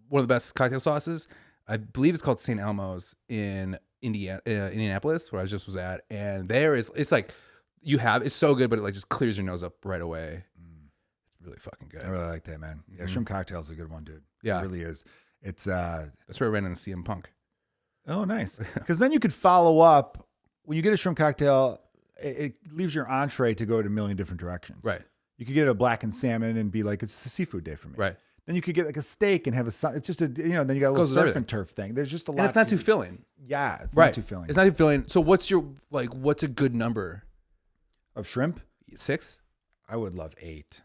one of the best cocktail sauces. I believe it's called St. Elmo's in Indianapolis, where I just was at, and it's like it's so good, but it like just clears your nose up right away. It's really fucking good. I really like that, man. Yeah, shrimp cocktail is a good one, dude. Yeah. It really is. It's That's where I ran into CM Punk. oh, nice. Because then you could follow up when you get a shrimp cocktail. It leaves your entree to go to a million different directions. Right. You could get a blackened salmon and be like, it's a seafood day for me. Right. Then you could get like a steak and have it's just then you got a little Goes with surf everything. and turf thing. There's just a lot. And it's not too filling. Yeah, it's Right. not too filling. It's not too filling. So what's a good number? Of shrimp, 6? I would love 8.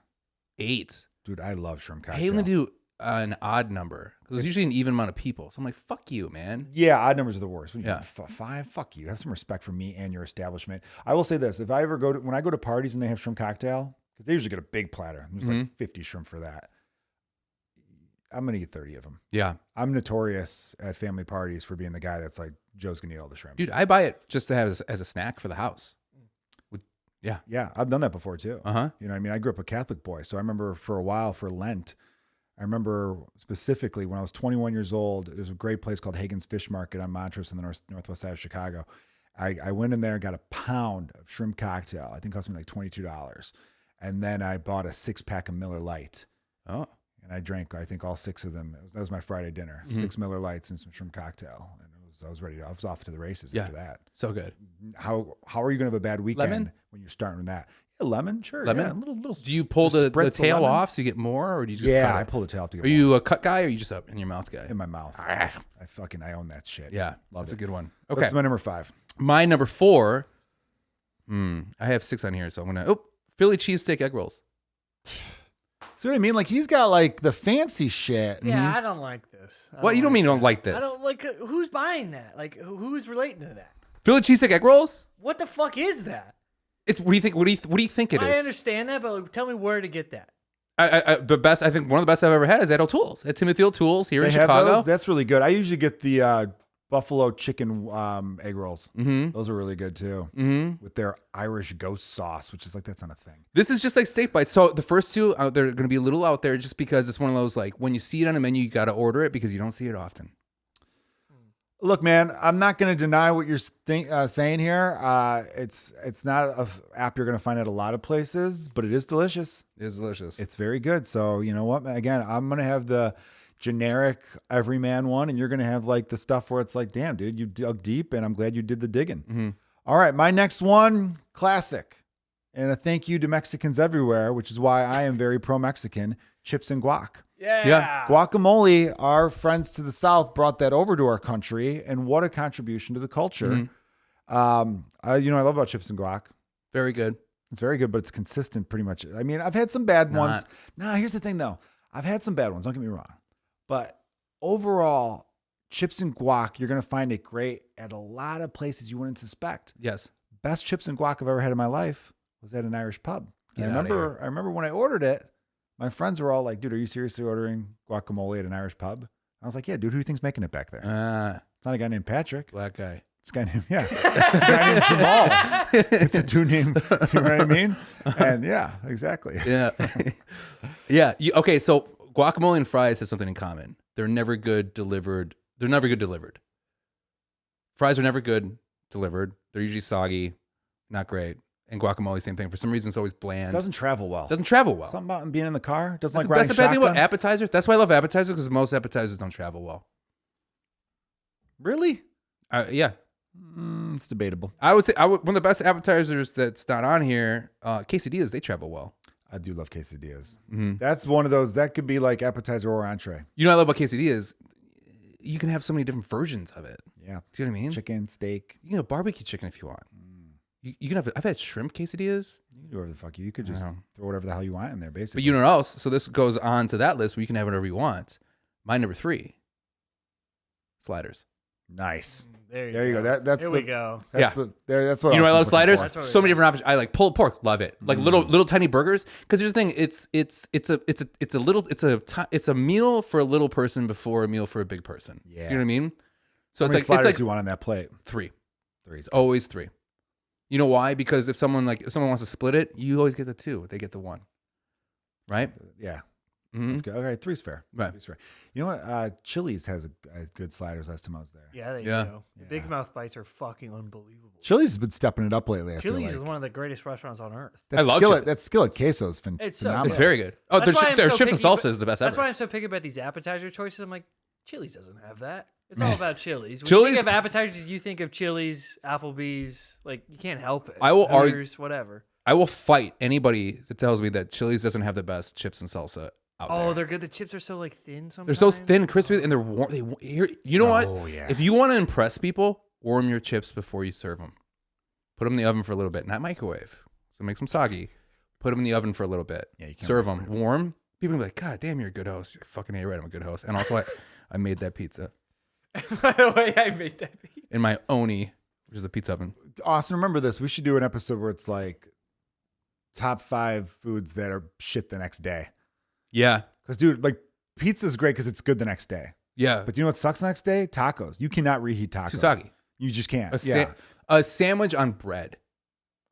8. Dude, I love shrimp I cocktail. hate when they do an odd number because it's usually an even amount of people. So I'm like, fuck you, man. Yeah, odd numbers are the worst. When you Yeah. do 5, fuck you. Have some respect for me and your establishment. I will say this: if I ever when I go to parties and they have shrimp cocktail, because they usually get a big platter, there's like 50 shrimp for that. I'm gonna eat 30 of them. Yeah. I'm notorious at family parties for being the guy that's like, Joe's gonna eat all the shrimp. Dude, I buy it just to have as a snack for the house. Yeah, I've done that before too. Uh-huh. You know, I mean, I grew up a Catholic boy, so I remember for a while for Lent, I remember specifically when I was 21 years old, there's a great place called Hagen's Fish Market on Montrose in the northwest side of Chicago. I went in there and got a pound of shrimp cocktail. I think it cost me like $22. And then I bought a 6-pack of Miller Lite. Oh. And I drank, I think, all 6 of them. That was my Friday dinner. 6 Miller Lights and some shrimp cocktail. And I was ready. I was off to the races after that. So good. How are you going to have a bad weekend Lemon? when you're starting with that? Yeah, lemon, sure. Lemon? Yeah, little. Do you pull just the spritz of tail lemon. off so you get more, or do you just Yeah, cut I it? pull the tail off to get Are you a cut guy, or are you just up in your mouth guy? in my mouth. Ah, I own that shit. yeah, Love that's it. a good one. Okay, That's my number 5. my number 4. I have 6 on here, so I'm gonna. Philly cheesesteak egg rolls. See what I mean? Like he's got like the fancy shit. Yeah, I don't like this. What you don't mean you don't like this? I don't like. Who's buying that? Like, who's relating to that? Philly cheesesteak egg rolls? What the fuck is that? It's what do you think? What do you think it is? I understand that, but like, tell me where to get that. The best. I think one of the best I've ever had is at O'Toole's, at Timothy O'Toole's here They in have Chicago. those. That's really good. I usually get the buffalo chicken egg rolls. Mm-hmm. Those are really good too. Mm-hmm. With their Irish ghost sauce, which is like that's not a thing. This is just like steak bites. So the first 2, they're going to be a little out there just because it's one of those like when you see it on a menu, you got to order it because you don't see it often. Look, man, I'm not going to deny what you're saying here. It's not an app you're going to find at a lot of places, but it is delicious. It is delicious. It's very good. So you know what? Again, I'm going to have the generic everyman one, and you're going to have like the stuff where it's like, damn, dude, you dug deep, and I'm glad you did the digging. Mm-hmm. All right, my next one, classic, and a thank you to Mexicans everywhere, which is why I am very pro-Mexican, chips and guac. Yeah. Guacamole, our friends to the south brought that over to our country, and what a contribution to the culture. I love about chips and guac. Very good. It's very good, but it's consistent pretty much. I mean, I've had some bad ones. Nah, here's the thing though. I've had some bad ones, don't get me wrong. But overall, chips and guac, you're going to find it great at a lot of places you wouldn't suspect. Yes. Best chips and guac I've ever had in my life was at an Irish pub. I Get outta here. remember when I ordered it, my friends were all like, dude, are you seriously ordering guacamole at an Irish pub? I was like, yeah, dude, who do you think's making it back there? It's not a guy named Patrick. Black guy. It's a guy named, it's a guy named Jamal. It's a dude named, you know what I mean? And yeah, exactly. Yeah. Yeah. Okay. So guacamole and fries have something in common. They're never good delivered. Fries are never good delivered. They're usually soggy, not great. And guacamole, same thing. For some reason, it's always bland. Doesn't travel well. Doesn't travel well. Something about him being in the car. Doesn't That's like riding the bad thing shotgun. about appetizers. That's why I love appetizers, because most appetizers don't travel well. Really? Yeah. It's debatable. I would say one of the best appetizers that's not on here, quesadillas, they travel well. I do love quesadillas. Mm-hmm. That's one of those that could be like appetizer or entree. You know what I love about quesadillas? You can have so many different versions of it. Yeah. Do you know what I mean? Chicken, steak. You can have barbecue chicken if you want. You can have. I've had shrimp quesadillas. You can do whatever the fuck you could just know. throw whatever the hell you want in there, basically. But you know what else? So this goes on to that list where you can have whatever you want. My number 3, sliders. Nice. There you go. That's Here we go. That's Yeah. That's what You know why I love was looking sliders? for. That's what So we many got. different options. I like pulled pork, love it. Like little tiny burgers. Because here's the thing, it's a meal for a little person before a meal for a big person. Yeah. Do you know what I mean? So How many it's sliders like you want on that plate? 3. Three's It's always 3. You know why? Because if someone wants to split it, you always get the 2. They get the 1. Right? Yeah. Mhm. That's good. Okay, 3's fair. Right. 3's fair. You know what? Chili's has a good sliders last time I was there. Yeah, there you Yeah. go. The Big Mouth bites are fucking unbelievable. Chili's has been stepping it up lately. I Chili's feel is like. one of the greatest restaurants on earth. That I love skillet, Chili's. that skillet queso is It's so phenomenal. It's very good. Oh, That's why I'm their so chips and picky, salsa but is the best That's ever. why I'm so picky about these appetizer choices. I'm like, Chili's doesn't have that. It's all about Chili's. When Chili's- you think of appetizers, you think of Chili's, Applebee's. Like, you can't help it. I will argue- Hooters, whatever. I will fight anybody that tells me that Chili's doesn't have the best chips and salsa out there. Oh, they're good. The chips are so like thin They're sometimes. so thin, crispy, and they're warm. You know what? Oh, yeah. If you want to impress people, warm your chips before you serve them. Put them in the oven for a little bit, not microwave. So make them soggy. Put them in the oven for a little bit. Yeah, you can't serve them microwave. warm. People will be like, God damn, you're a good host. You're fucking A right. I'm a good host. And also, I made that pizza By the way, I made that beat. in my Oni, which is a pizza oven. Austin, remember this. We should do an episode where it's like top 5 foods that are shit the next day. Yeah. Because, dude, like pizza's great because it's good the next day. Yeah. But you know what sucks the next day? Tacos. You cannot reheat tacos. Too soggy. You just can't. A, a sandwich on bread.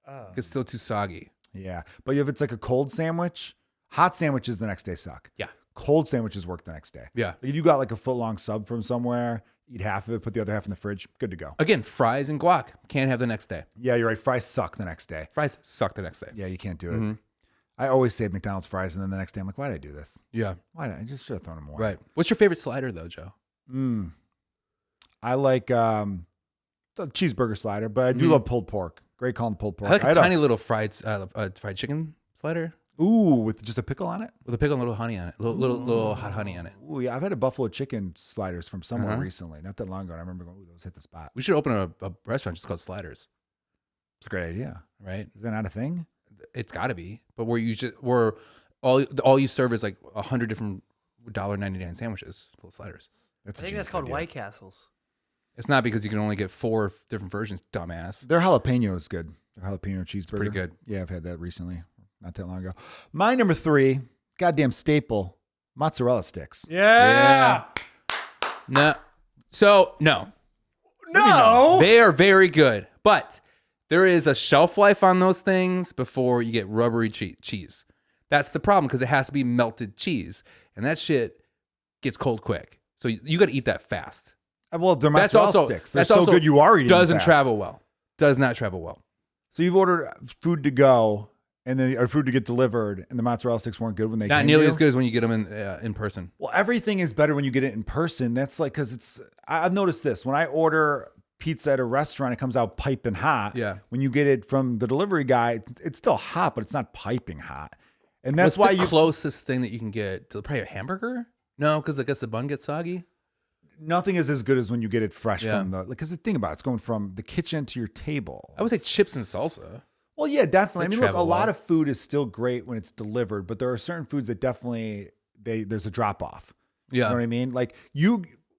Oh. It's still too soggy. Yeah. But if it's like a cold sandwich, hot sandwiches the next day suck. Yeah. Cold sandwiches work the next day. Yeah. Like if you got like a foot-long sub from somewhere, eat half of it, put the other half in the fridge, good to go. Again, fries and guac. Can't have the next day. Yeah, you're right. Fries suck the next day. Fries suck the next day. Yeah, you can't do it. Mhm. I always save McDonald's fries, and then the next day I'm like, why did I do this? Yeah. Why did I just should have thrown them more? Right. What's your favorite slider, though, Joe? I like the cheeseburger slider, but I do love pulled pork. Great calling pulled pork. I like a had tiny little fried chicken slider ooh, with just a pickle on it. with a pickle and a little honey on it. Little hot honey on it. Ooh, yeah, I've had a buffalo chicken sliders from somewhere Uh-huh. recently, not that long ago. And I remember going, ooh, those hit the spot. We should open a restaurant just called Sliders, It's a great idea. right? Is that not a thing? It's got to be. But where all you serve is like 100 different $1.99 sandwiches full of sliders. That's I think that's called White Castles. It's not because you can only get 4 different versions, dumbass. Their jalapeno is good. Their jalapeno cheeseburger. pretty good. Yeah, I've had that recently, not that long ago. My number 3, goddamn staple, mozzarella sticks. Yeah. No. So, no. No. They are very good, but there is a shelf life on those things before you get rubbery cheese. That's the problem because it has to be melted cheese, and that shit gets cold quick. So you got to eat that fast. Well, they're That's mozzarella also sticks. They're that's so also good you are eating them doesn't fast. travel well. Does not travel well. So you've ordered food to go, and then or food to get delivered, and the mozzarella sticks weren't good when they Not came nearly to you? as good as when you get them in person. Well, everything is better when you get it in person. That's like because I've noticed this when I order pizza at a restaurant, it comes out piping hot. Yeah. When you get it from the delivery guy, it's still hot, but it's not piping hot. And that's What's why the you closest thing that you can get to probably a hamburger? No, because I guess the bun gets soggy. nothing is as good as when you get it fresh Yeah. from the because the thing about it's going from the kitchen to your table. I would say chips and salsa. Well, yeah, definitely. They I mean, look, a travel lot well. of food is still great when it's delivered, but there are certain foods that definitely there's a drop off. Yeah. You know what I mean? Like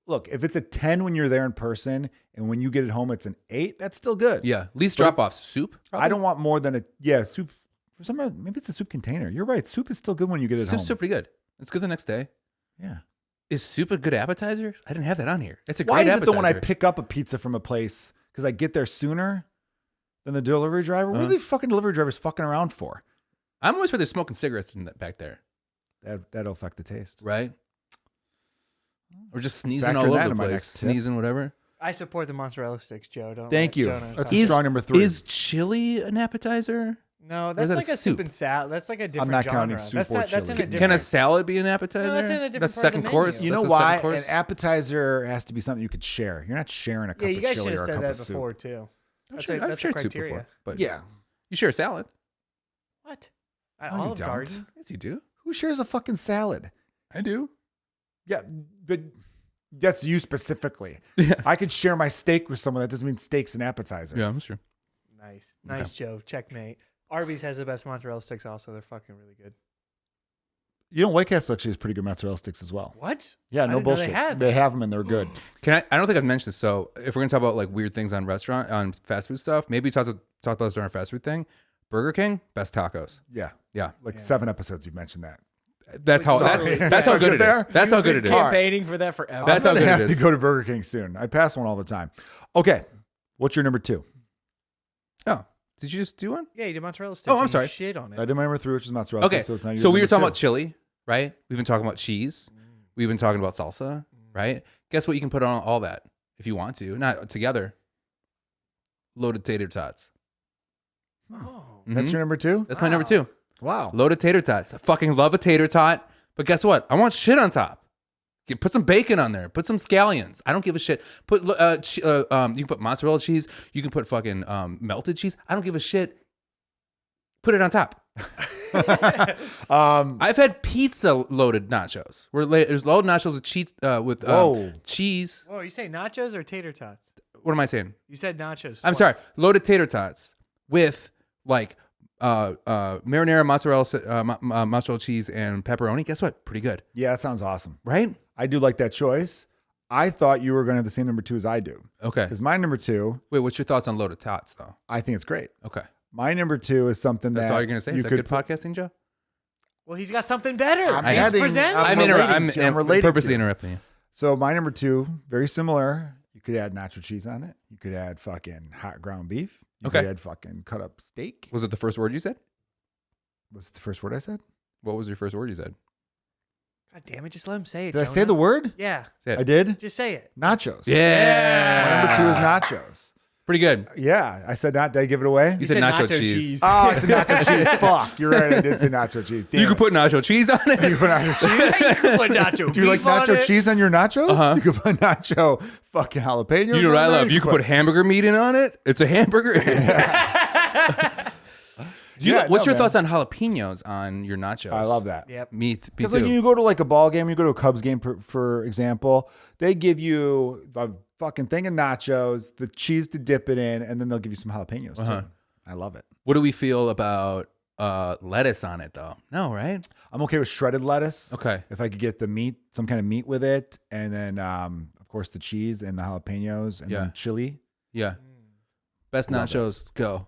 look, if it's a 10 when you're there in person and when you get it home, it's an 8, that's still good. Yeah. Least drop offs. Soup? Probably? I don't want more than soup. For some reason, maybe it's a soup container. You're right. Soup is still good when you get it home. Soup's still pretty good. It's good the next day. Yeah. Is soup a good appetizer? I didn't have that on here. It's a Why great is appetizer. it that when I pick up a pizza from a place, because I get there sooner than the delivery driver? What are the fucking delivery drivers fucking around for? I'm always for they're smoking cigarettes back there. That'll affect the taste. Right? Or just sneezing Factor all that over in the my place. next tip. Sneezing, whatever. I support the mozzarella sticks, Joe. Don't Thank you. Jonah That's talk. a strong number 3. Is chili an appetizer? No, is that's that like a a soup soup? and salad. That's like a different not genre. counting soup that's or not, that's in chili. a different. Can a salad be an appetizer? No, that's in a different That's part of the second course. menu. You know That's a why? second course? An appetizer has to be something you could share. You're not sharing a cup Yeah, you of guys chili should or have a said cup that of soup. before too. That's I've a shared soup criteria. before, but Yeah. you share a salad. What? At No, you Olive don't. Garden? Yes, you do. Who shares a fucking salad? I do. Yeah, but that's you specifically. Yeah. I could share my steak with someone. That doesn't mean steak's an appetizer. Yeah, that's true. Nice, Joe. Checkmate. Arby's has the best mozzarella sticks. Also, they're fucking really good. You know, White Castle actually has pretty good mozzarella sticks as well. What? Yeah, I no didn't know bullshit. they had have them and they're good. I don't think I've mentioned this. So if we're gonna talk about like weird things on fast food stuff, maybe talk about this on our fast food thing. Burger King, best tacos. Yeah. Yeah. Like 7 episodes you've mentioned that. That's how Sorry. that's how good it is. That's how good it is. Campaigning for that forever. That's I'm how gonna good it have is. to go to Burger King soon. I pass one all the time. Okay. What's your number 2? Oh, did you just do one? Yeah, you did mozzarella sticks. Oh, I'm and you sorry. Shit on it. I did my number 3, which is mozzarella Okay, sticks, so it's not your so we number were talking 2. about chili, right? We've been talking about cheese. We've been talking about salsa, right? Guess what? You can put on all that if you want to, not together. Loaded tater tots. Oh. That's Mhm. your number 2? That's my number 2. Wow. Loaded tater tots. I fucking love a tater tot, but guess what? I want shit on top. Put some bacon on there. Put some scallions. I don't give a shit. You can put mozzarella cheese. You can put fucking melted cheese. I don't give a shit. Put it on top. I've had pizza loaded nachos. There's loaded nachos with cheese. Cheese. Whoa, you say nachos or tater tots? What am I saying? You said nachos. I'm twice. sorry. Loaded tater tots with like marinara, mozzarella cheese, and pepperoni. Guess what? Pretty good, Yeah, that sounds awesome. right? I do like that choice. I thought you were going to have the same number 2 as I do. Okay. Because my number 2, Wait, what's your thoughts on loaded tots though? I think it's great. Okay. My number 2 is something That's that all you're gonna say? you Is that good good podcasting, Joe? Well, he's got something better. I'm He's adding- presenting. I'm I'm relating purposely to. interrupting you. So my number 2, very similar. You could add nacho cheese on it. You could add fucking hot ground beef. You Okay. could add fucking cut up steak. Was it the first word you said? Was it the first word I said? What was your first word you said? God damn it, just let him say it. Did I say Jonah. the word? Yeah, Say it. I did. just say it. Nachos. Yeah. My number 2 is nachos. Pretty good. Yeah, I said not. Did I give it away? You said nacho cheese. Oh, I said nacho cheese. Fuck, you're right. I did say nacho cheese. Damn You could it. put nacho cheese on it. You could put nacho cheese. You can put nacho Do you like beef on nacho it. cheese on your nachos? Uh-huh. You could put nacho fucking jalapenos. You know what on I there. love? You could put hamburger meat in on it. It's a hamburger. What's your man. thoughts on jalapenos on your nachos? I love that. Yep. Me Because too. like you go to like a ball game, you go to a Cubs game, for example, they give you the fucking thing of nachos, the cheese to dip it in, and then they'll give you some jalapenos Uh-huh. too. I love it. What do we feel about lettuce on it though? No, right? I'm okay with shredded lettuce. Okay. If I could get the meat, some kind of meat with it, and then of course the cheese and the jalapenos and Yeah. then chili. Yeah. Best Love it. nachos. Go.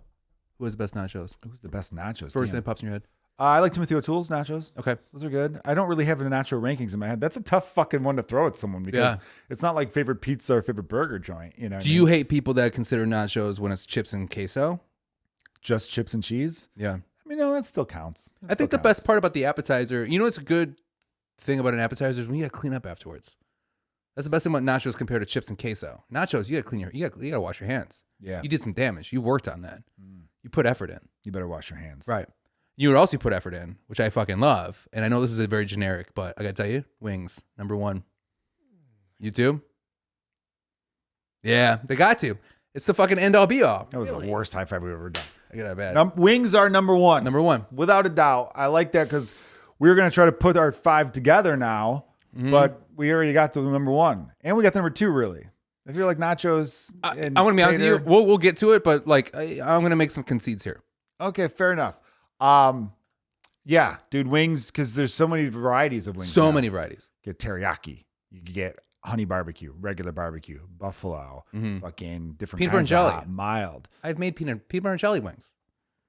Who has the best nachos? Who's the best nachos? First thing Damn. that pops in your head. I like Timothy O'Toole's nachos. Okay. Those are good. I don't really have the nacho rankings in my head. That's a tough fucking one to throw at someone because Yeah. it's not like favorite pizza or favorite burger joint. You know? what I Do you mean? hate people that consider nachos when it's chips and queso? just chips and cheese? Yeah. I mean, no, that still counts. That I think still the best counts. part about the appetizer, you know what's a good thing about an appetizer is when you gotta clean up afterwards. That's the best thing about nachos compared to chips and queso. Nachos, you gotta clean you gotta wash your hands. Yeah, You did some damage. You worked on that. You put effort in. you better wash your hands. Right. You would also put effort in, which I fucking love. And I know this is a very generic, but I gotta tell you, wings, number 1. You too? Yeah, they got to. It's the fucking end all be all. That was the worst high five we've ever done. I got that bad. Wings are number 1. Number 1. Without a doubt. I like that because we were going to try to put our 5 together now, Mm-hmm. but we already got the number 1. And we got the number 2, really. I feel like nachos and I want to be honest with you. tater- We'll get to it, but like I'm gonna make some concedes here. Okay, fair enough. Yeah, dude, wings, because there's so many varieties of wings. So now. many varieties. Get teriyaki. You can get honey barbecue, regular barbecue, buffalo, fucking different Peanut butter and kinds jelly. of hot, mild. I've made peanut butter and jelly wings.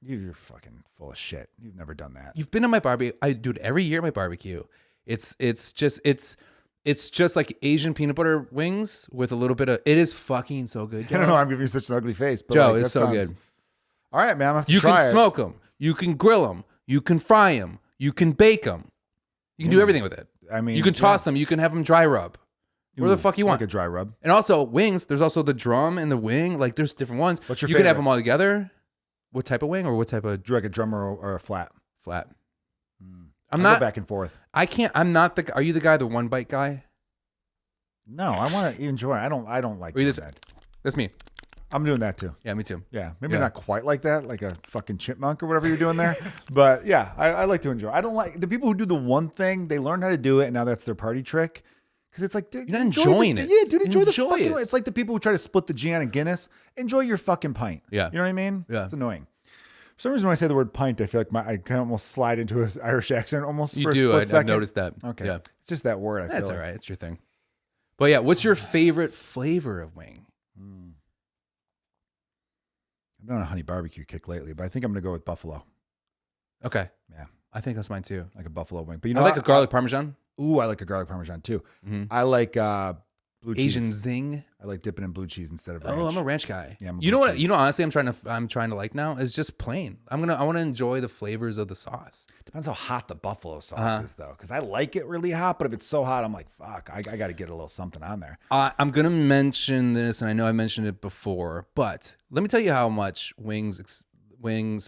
You're fucking full of shit. You've never done that. You've been to my barbecue. I do it every year at my barbecue. It's just like Asian peanut butter wings with a little bit of. It is fucking so good, Joe. I don't know. I'm giving you such an ugly face, but Joe, like, it's that so sounds- good. All right, man. I'm gonna have to You try can it. smoke them. You can grill them. You can fry them. You can bake them. You can do everything with it. I mean, You can toss them. You can have them dry rub. Where the fuck you want. Like a dry rub. And also wings. There's also the drum and the wing. Like there's different ones. What's your You can have favorite? them all together. What type of wing or what type of Like a drummer or a flat. flat? I I'm go not. back and forth. I can't. I'm not the. Are you the guy, the one bite guy? No, I want to enjoy. I don't like Or you doing just- that. That's me. I'm doing that too. Yeah, me too. Yeah, maybe Yeah. not quite like that, like a fucking chipmunk or whatever you're doing there. But yeah, I like to enjoy. I don't like the people who do the one thing. They learn how to do it, and now that's their party trick. Because it's like, dude, You're not enjoy enjoying the, it. Yeah, dude, enjoy the Enjoy fucking. it. It's like the people who try to split the Gian and Guinness. Enjoy your fucking pint. Yeah. You know what I mean? Yeah. It's annoying. For some reason, when I say the word pint, I feel like I kind of almost slide into an Irish accent almost You for a do. split I've second. noticed that. Okay. Yeah. It's just that word. I That's feel all like. right. It's your thing. But yeah, what's your favorite flavor of wing? I've been on a honey barbecue kick lately, but I think I'm going to go with buffalo. Okay. Yeah. I think that's mine too. Like a buffalo wing. But you know I like what? a garlic parmesan. Ooh, I like a garlic parmesan too. Mhm. I like blue Asian cheese. zing. I like dipping in blue cheese instead of ranch. Oh, I'm a ranch guy. Yeah, I'm a you know blue what? cheese. You know, honestly, I'm trying to like now is just plain. I want to enjoy the flavors of the sauce. Depends how hot the buffalo sauce Uh-huh. is, though, because I like it really hot. But if it's so hot, I'm like, fuck, I got to get a little something on there. I'm gonna mention this, and I know I mentioned it before, but let me tell you how much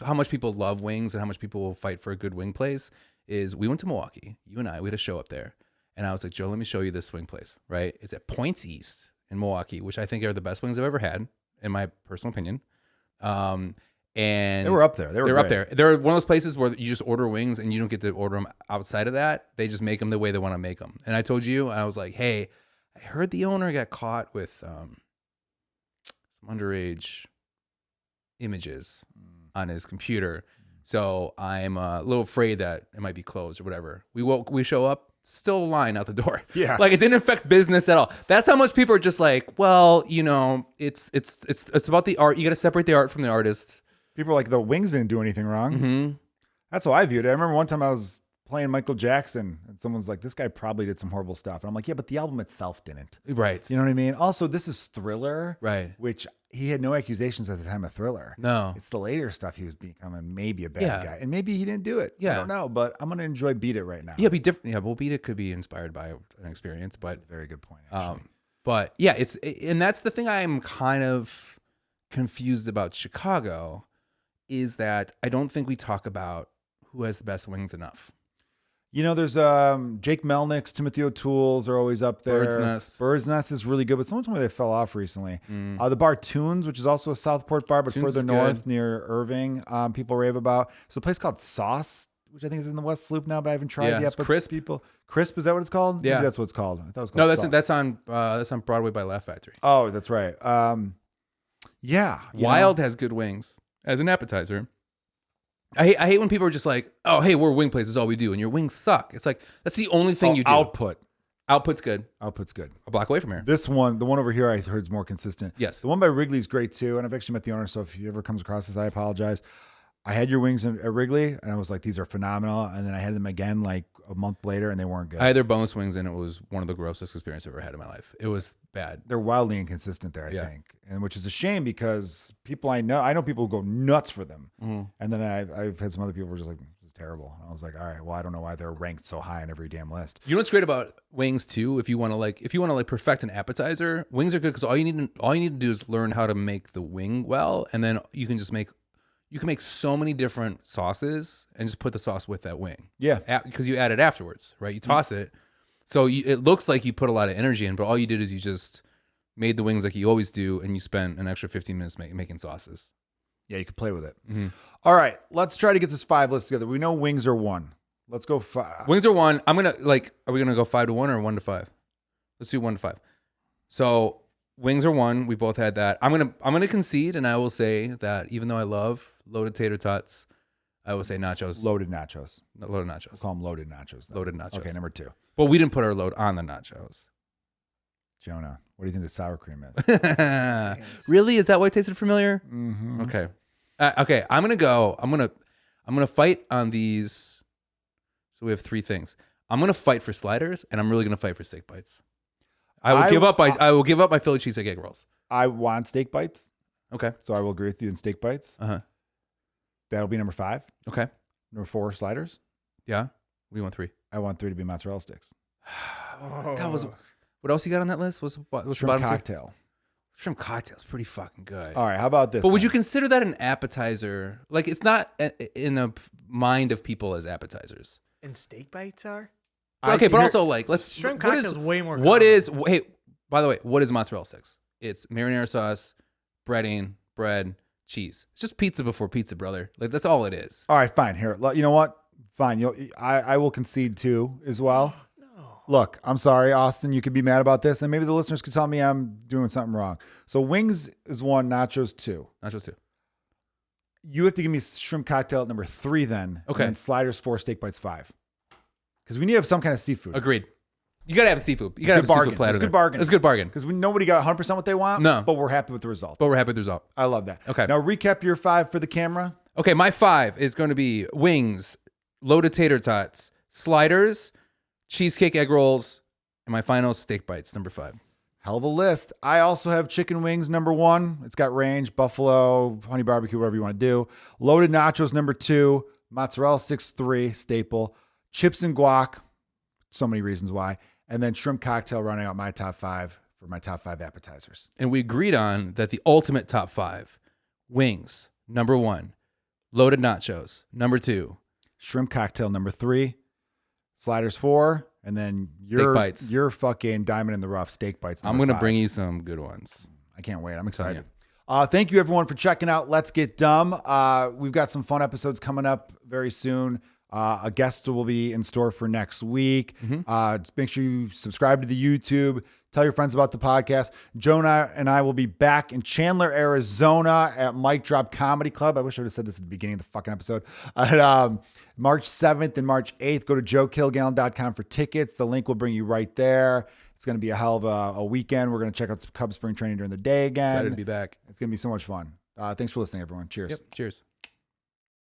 how much people love wings, and how much people will fight for a good wing place. Is we went to Milwaukee, you and I, we had a show up there, and I was like, Joe, let me show you this wing place. Right? It's at Points East in Milwaukee, which I think are the best wings I've ever had, in my personal opinion. And They were up there. They were up great. there. They're one of those places where you just order wings and you don't get to order them outside of that. They just make them the way they want to make them. And I told you, I was like, hey, I heard the owner got caught with some underage images on his computer. So I'm a little afraid that it might be closed or whatever. We show up, still a line out the door. Yeah. Like it didn't affect business at all. That's how much people are just like, well, you know, it's about the art. You got to separate the art from the artist. People are like, the wings didn't do anything wrong. Mm-hmm. That's how I viewed it. I remember one time I was playing Michael Jackson, and someone's like, this guy probably did some horrible stuff. And I'm like, yeah, but the album itself didn't. Right. You know what I mean? Also, this is Thriller, Right. which he had no accusations at the time of Thriller. No. It's the later stuff he was becoming maybe a bad Yeah. guy. And maybe he didn't do it. I Yeah. don't know, but I'm going to enjoy Beat It right now. Yeah, be different. Yeah, well, Beat It could be inspired by an experience, but Very good point, actually. but yeah, and that's the thing I'm kind of confused about Chicago is that I don't think we talk about who has the best wings enough. You know, there's Jake Melnick's, Timothy O'Toole's are always up there. Bird's Nest. Bird's Nest is really good, but someone told me they fell off recently. The bar Tunes, which is also a Southport bar, but Tunes further is north good. near Irving, people rave about. It's a place called Sauce, which I think is in the West Loop now, but I haven't tried Yeah, yet. it's But Crisp. Crisp, is that what it's called? Yeah. Maybe that's what it's called. I thought it was called No, Sauce. that's on Broadway by Laugh Factory. Oh, that's right. Yeah. you Wild know, has good wings as an appetizer. I hate when people are just like, oh, hey, we're a wing place. That's all we do. And your wings suck. It's like, that's the only thing you do. Output's good. Output's good. A block away from here. This one, the one over here, I heard is more consistent. Yes. The one by Wrigley's great too. And I've actually met the owner. So if he ever comes across this, I apologize. I had your wings at Wrigley and I was like, these are phenomenal. And then I had them again like a month later and they weren't good. I had their boneless wings and it was one of the grossest experiences I've ever had in my life. It was bad. They're wildly inconsistent there, I Yeah. think. And which is a shame because people I know people who go nuts for them. Mm-hmm. And then I've had some other people who were just like, this is terrible. And I was like, all right, well, I don't know why they're ranked so high on every damn list. You know what's great about wings too? If you want to perfect an appetizer, wings are good because all you need to do is learn how to make the wing well, and then you can make so many different sauces and just put the sauce with that wing. Yeah. Because you add it afterwards, right? You toss it, so it looks like you put a lot of energy in, but all you did is you just made the wings like you always do, and you spent an extra 15 minutes making sauces. Yeah, you could play with it. Mm-hmm. All right, let's try to get this 5 list together. We know wings are 1. Let's go 5. Wings are 1. Are we gonna go 5 to 1 or 1 to 5? Let's do 1 to 5. So wings are 1. We both had that. I'm gonna concede, and I will say that even though I love loaded tater tots, I would say nachos. Loaded nachos. Loaded nachos. We'll call them loaded nachos. Though. Loaded nachos. Okay, number 2. Well, we didn't put our load on the nachos. Jonah, what do you think the sour cream is? Really? Is that why it tasted familiar? Mm-hmm. Okay. Okay. I'm gonna fight on these. So we have 3 things. I'm gonna fight for sliders, and I'm really gonna fight for steak bites. I will give up my Philly cheesesteak egg rolls. I want steak bites, Okay. so I will agree with you in steak bites. Uh huh. That'll be number 5. Okay. Number 4, sliders. Yeah. We want 3. I want 3 to be mozzarella sticks. That was. What else you got on that list? What's the Shrimp bottom 2? cocktail. Shrimp cocktail's pretty fucking good. All right, how about this? But would then? you consider that an appetizer? Like, it's not in the mind of people as appetizers. And steak bites are? Okay, but also like Shrimp cocktail's way more What common. is hey? By the way, what is mozzarella sticks? It's marinara sauce, breading, bread, cheese. It's just pizza before pizza, brother. Like that's all it is. All right, fine. Here, you know what? Fine. I will concede 2 as well. No. Look, I'm sorry, Austin. You could be mad about this, and maybe the listeners could tell me I'm doing something wrong. So wings is 1, nachos 2. Nachos 2. You have to give me shrimp cocktail at number 3 then. Okay. And then sliders 4, steak bites 5. Because we need to have some kind of seafood. Agreed. You gotta have seafood. You gotta have a bargain. seafood platter. It's a good there. bargain. It's a good bargain. Because nobody got 100% what they want. No. But we're happy with the result. But we're happy with the result. I love that. Okay. Now recap your 5 for the camera. Okay, my 5 is going to be wings, loaded tater tots, sliders, cheesecake egg rolls, and my final steak bites, number 5. Hell of a list. I also have chicken wings, number 1. It's got range, buffalo, honey barbecue, whatever you want to do. Loaded nachos, number 2. Mozzarella sticks, 3, staple. Chips and guac, so many reasons why. And then shrimp cocktail running out my top 5 for my top 5 appetizers. And we agreed on that the ultimate top 5, wings, number 1, loaded nachos, number 2, Shrimp cocktail, number 3. Sliders, 4. And then Steak bites. Your fucking diamond in the rough steak bites. I'm going to 5. bring you some good ones. I can't wait. I'm excited. you. Thank you everyone for checking out Let's Get Dumb. We've got some fun episodes coming up very soon. A guest will be in store for next week. Just make sure you subscribe to the YouTube. Tell your friends about the podcast. Jonah and I will be back in Chandler, Arizona at Mic Drop Comedy Club. I wish I would have said this at the beginning of the fucking episode. March 7th and March 8th. Go to joekilgallon.com for tickets. The link will bring you right there. It's going to be a hell of a weekend. We're going to check out some Cub spring training during the day again. Excited to be back. It's going to be so much fun. Thanks for listening, everyone. Cheers. Yep. Cheers.